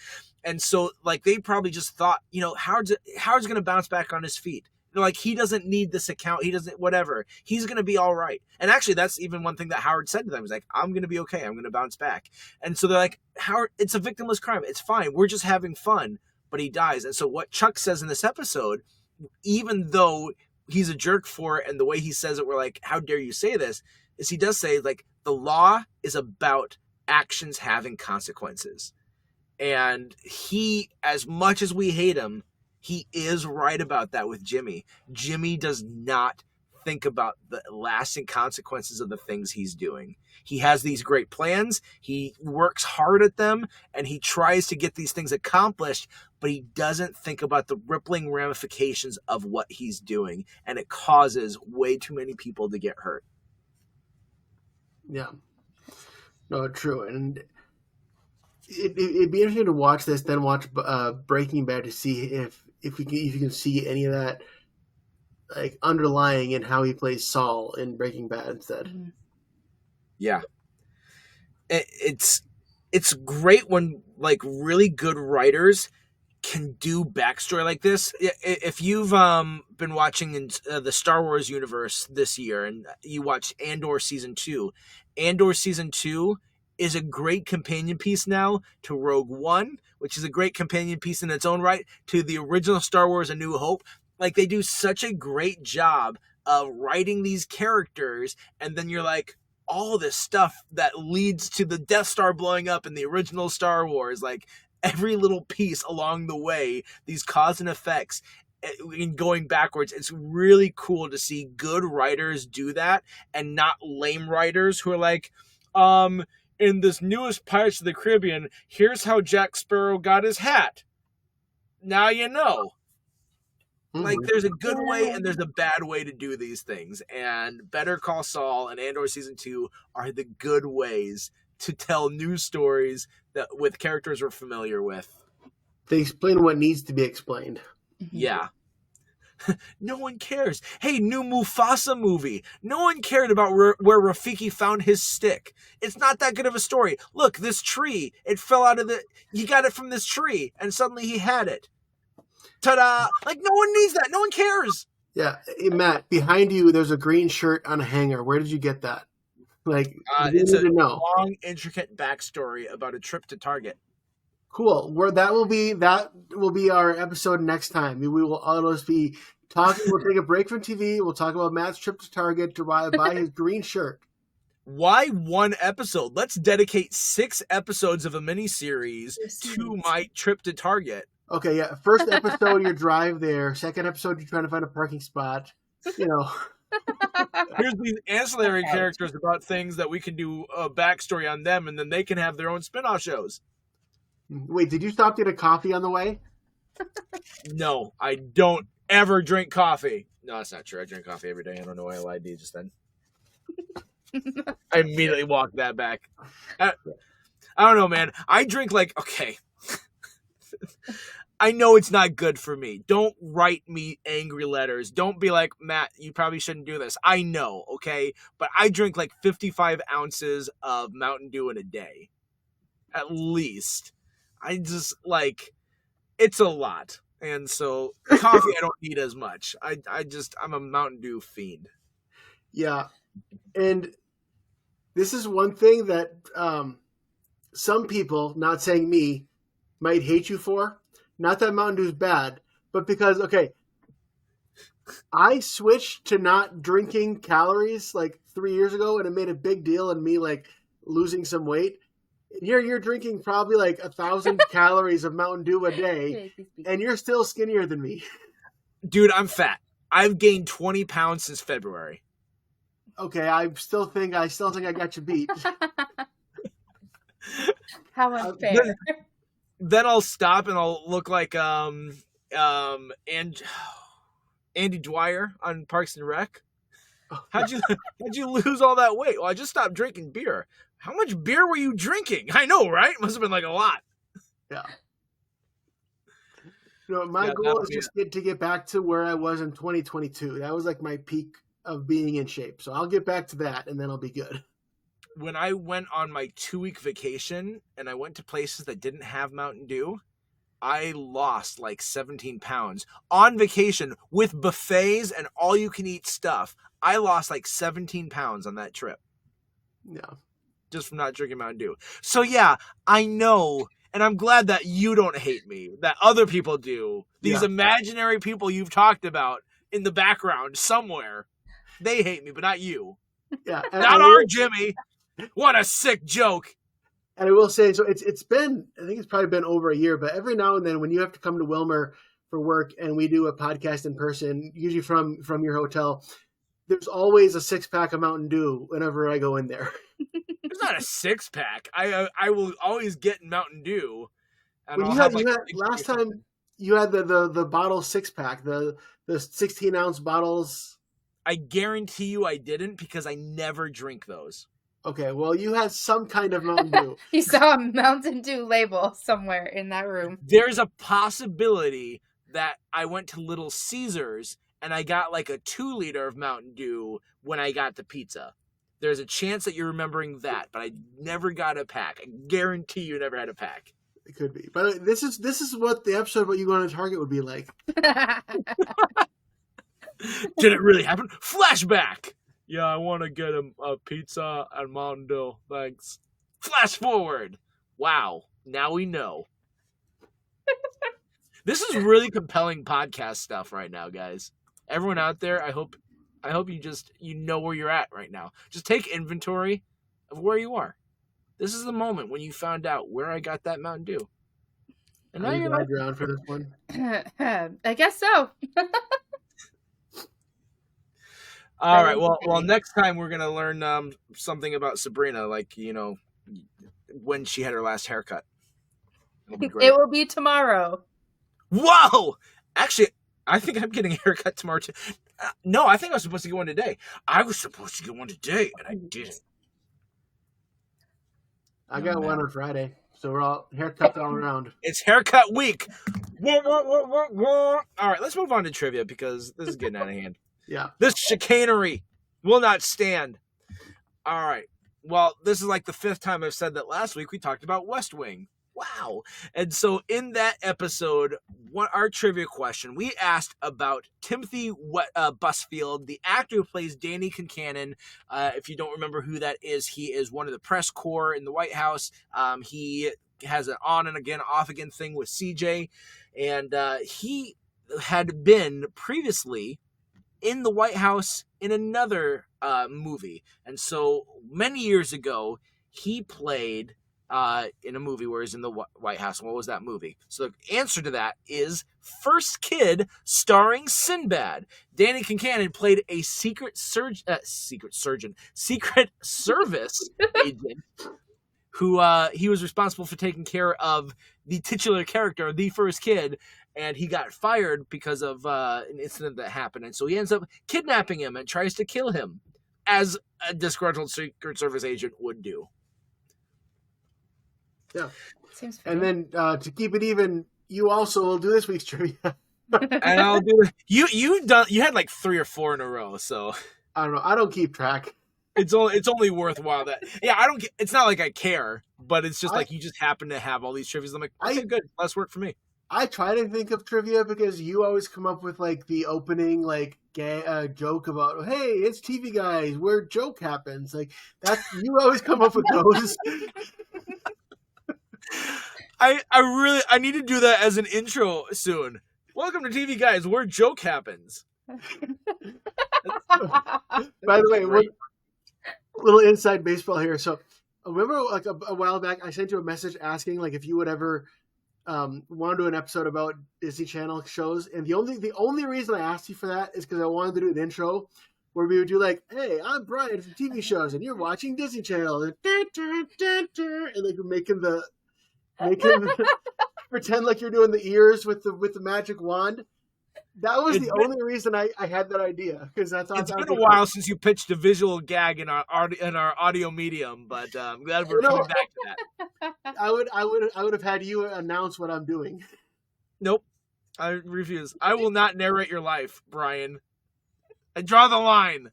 And so like they probably just thought, Howard's going to bounce back on his feet. Like he doesn't need this account. He doesn't, whatever. He's going to be all right. And actually that's even one thing that Howard said to them. He's like, I'm going to be okay. I'm going to bounce back. And so they're like, Howard, it's a victimless crime. It's fine. We're just having fun. But he dies. And so what Chuck says in this episode, even though he's a jerk for it and the way he says it, we're like, how dare you say this, is he does say like the law is about actions having consequences. And he, as much as we hate him, he is right about that with Jimmy. Jimmy does not think about the lasting consequences of the things he's doing. He has these great plans, he works hard at them, and he tries to get these things accomplished, but he doesn't think about the rippling ramifications of what he's doing, and it causes way too many people to get hurt. Yeah. No, true. And it'd be interesting to watch this, then watch Breaking Bad to see if you can see any of that like underlying in how he plays Saul in Breaking Bad instead. Yeah, it's great when like really good writers can do backstory like this. If you've been watching in the Star Wars universe this year and you watched Andor season 2, Andor season 2 is a great companion piece now to Rogue One, which is a great companion piece in its own right to the original Star Wars A New Hope. Like, they do such a great job of writing these characters, and then you're like, all this stuff that leads to the Death Star blowing up in the original Star Wars, like every little piece along the way, these cause and effects in going backwards. It's really cool to see good writers do that and not lame writers who are like, in this newest Pirates of the Caribbean, here's how Jack Sparrow got his hat. Now you know. Like, there's a good way and there's a bad way to do these things. And Better Call Saul and Andor Season 2 are the good ways to tell new stories that with characters we're familiar with. They explain what needs to be explained. Yeah. No one cares. Hey, new Mufasa movie. No one cared about where Rafiki found his stick. It's not that good of a story. Look, this tree, it fell out of he got it from this tree, and suddenly he had it. Ta-da! Like, no one needs that. No one cares. Yeah. Hey, Matt, behind you, there's a green shirt on a hanger. Where did you get that? Like, it's a long, intricate backstory about a trip to Target. Cool. That will be our episode next time. We will always be talking. We'll take a break from TV. We'll talk about Matt's trip to Target to buy his green shirt. Why one episode? Let's dedicate 6 episodes of a mini-series to my trip to Target. Okay, yeah. First episode, your drive there. Second episode, you're trying to find a parking spot. You know. Here's these ancillary characters about things that we can do a backstory on them, and then they can have their own spin-off shows. Wait, did you stop to get a coffee on the way? No, I don't ever drink coffee. No, that's not true. I drink coffee every day. I don't know why I lied to you just then. I immediately walked that back. I don't know, man. I drink okay. I know it's not good for me. Don't write me angry letters. Don't be like, Matt, you probably shouldn't do this. I know, okay? But I drink 55 ounces of Mountain Dew in a day. At least. I just, it's a lot. And so, coffee I don't need as much. I'm a Mountain Dew fiend. Yeah. And this is one thing that some people, not saying me, might hate you for. Not that Mountain Dew is bad, but because, okay, I switched to not drinking calories 3 years ago, and it made a big deal in me losing some weight. Here you're drinking probably 1,000 calories of Mountain Dew a day, and you're still skinnier than me. Dude, I'm fat. I've gained 20 pounds since February. Okay, I still think I got you beat. How unfair. Then I'll stop and I'll look like Andy Dwyer on Parks and Rec. How'd you lose all that weight? Well, I just stopped drinking beer. How much beer were you drinking? I know, right? Must have been a lot. Yeah. No, my goal is just to get back to where I was in 2022. That was my peak of being in shape. So I'll get back to that, and then I'll be good. When I went on my 2-week vacation and I went to places that didn't have Mountain Dew, I lost 17 pounds on vacation with buffets and all you can eat stuff. I lost 17 pounds on that trip. Yeah. Just from not drinking Mountain Dew. So yeah, I know. And I'm glad that you don't hate me, that other people do. These imaginary people you've talked about in the background somewhere, they hate me, but not you. Yeah. Not our Jimmy. What a sick joke. And I will say, so it's been, I think it's probably been over a year, but every now and then when you have to come to Wilmer for work and we do a podcast in person, usually from your hotel, there's always a 6-pack of Mountain Dew whenever I go in there. It's not a 6-pack. I will always get Mountain Dew. And When I'll you have had like last time you had the bottle 6-pack, the 16-ounce bottles. I guarantee you I didn't because I never drink those. Okay, well, you had some kind of Mountain Dew. You saw a Mountain Dew label somewhere in that room. There's a possibility that I went to Little Caesars and I got like a 2-liter of Mountain Dew when I got the pizza. There's a chance that you're remembering that, but I never got a pack. I guarantee you never had a pack. It could be. But this is what the episode about you going to Target would be like. Did it really happen? Flashback! Yeah, I want to get a pizza and Mountain Dew. Thanks. Flash forward. Wow. Now we know. This is really compelling podcast stuff right now, guys. Everyone out there, I hope you know where you're at right now. Just take inventory of where you are. This is the moment when you found out where I got that Mountain Dew. And now you're like, around for this one. I guess so. all right. Well, next time we're gonna learn something about Sabrina, like when she had her last haircut. It will be tomorrow. Whoa! Actually, I think I'm getting a haircut tomorrow too. No, I think I was supposed to get one today. I was supposed to get one today, and I didn't. I got one on Friday, so we're all haircuts all around. It's haircut week. All right, let's move on to trivia because this is getting out of hand. Yeah. This chicanery will not stand. All right. Well, this is like the 5th time I've said that. Last week we talked about West Wing. Wow. And so in that episode, our trivia question, we asked about Timothy Busfield, the actor who plays Danny Concannon. If you don't remember who that is, he is one of the press corps in the White House. He has an on and again, off again thing with CJ. And he had been previously in the White House in another movie. And so many years ago, he played in a movie where he's in the White House. What was that movie? So the answer to that is First Kid, starring Sinbad. Danny Concannon played a Secret Service agent who he was responsible for taking care of the titular character, the First Kid, and he got fired because of an incident that happened. And so he ends up kidnapping him and tries to kill him, as a disgruntled Secret Service agent would do. Yeah. Seems fair. And then to keep it even, you also will do this week's trivia. And I'll do it. You had like 3 or 4 in a row, so I don't know. I don't keep track. It's only worthwhile that it's not like I care, but it's just like you just happen to have all these trivias. I'm like, okay, good, less work for me. I try to think of trivia because you always come up with like the opening like joke about, hey, it's TV guys where joke happens. Like that, you always come up with those. I need to do that as an intro soon. Welcome to TV Guys, where joke happens. By the way, one little inside baseball here. So remember like a while back, I sent you a message asking like if you would ever want to do an episode about Disney Channel shows, and the only reason I asked you for that is because I wanted to do an intro where we would do like, hey, I'm Brian from TV shows, and you're watching Disney Channel, and like making pretend like you're doing the ears with the magic wand. That was the only reason I had that idea, because I thought it's been a while since you pitched a visual gag in our audio medium, but I'm glad we're coming back to that. I would have had you announce what I'm doing. Nope, I refuse. I will not narrate your life, Brian. I draw the line.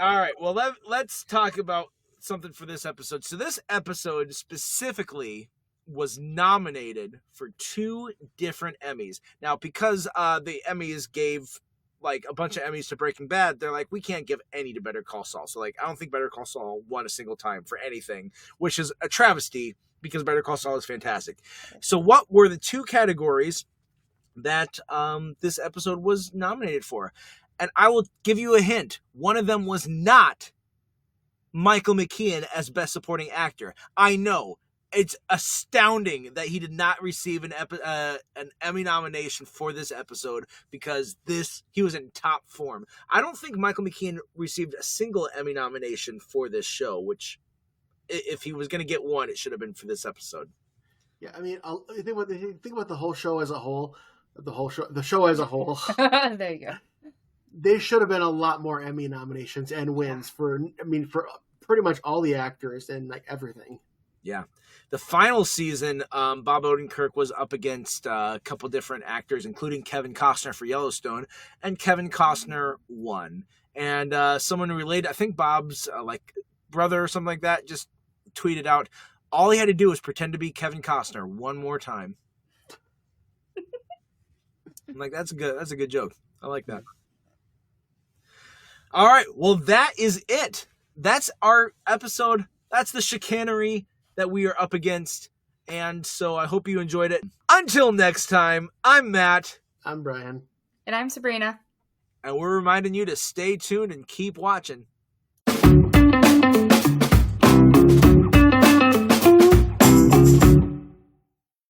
All right, well let's talk about something for this episode. So this episode specifically was nominated for 2 different Emmys. Now, because the Emmys gave like a bunch of Emmys to Breaking Bad, they're like, we can't give any to Better Call Saul. So like, I don't think Better Call Saul won a single time for anything, which is a travesty because Better Call Saul is fantastic. So what were the 2 categories that this episode was nominated for? And I will give you a hint. One of them was not Michael McKean as Best Supporting Actor. I know. it's astounding that he did not receive an Emmy nomination for this episode, because he was in top form. I don't think Michael McKean received a single Emmy nomination for this show, which, if he was going to get one, it should have been for this episode. Yeah, I mean, think about the whole show as a whole. The show as a whole. There you go. They should have been a lot more Emmy nominations and wins for pretty much all the actors and like everything. Yeah. The final season, Bob Odenkirk was up against a couple different actors, including Kevin Costner for Yellowstone, and Kevin Costner won. And someone related, I think Bob's brother or something like that, just tweeted out, all he had to do was pretend to be Kevin Costner one more time. I'm like, that's a good joke. I like that. All right, well, that is it. That's our episode. That's the chicanery that we are up against. And so I hope you enjoyed it. Until next time, I'm Matt. I'm Brian. And I'm Sabrina. And we're reminding you to stay tuned and keep watching.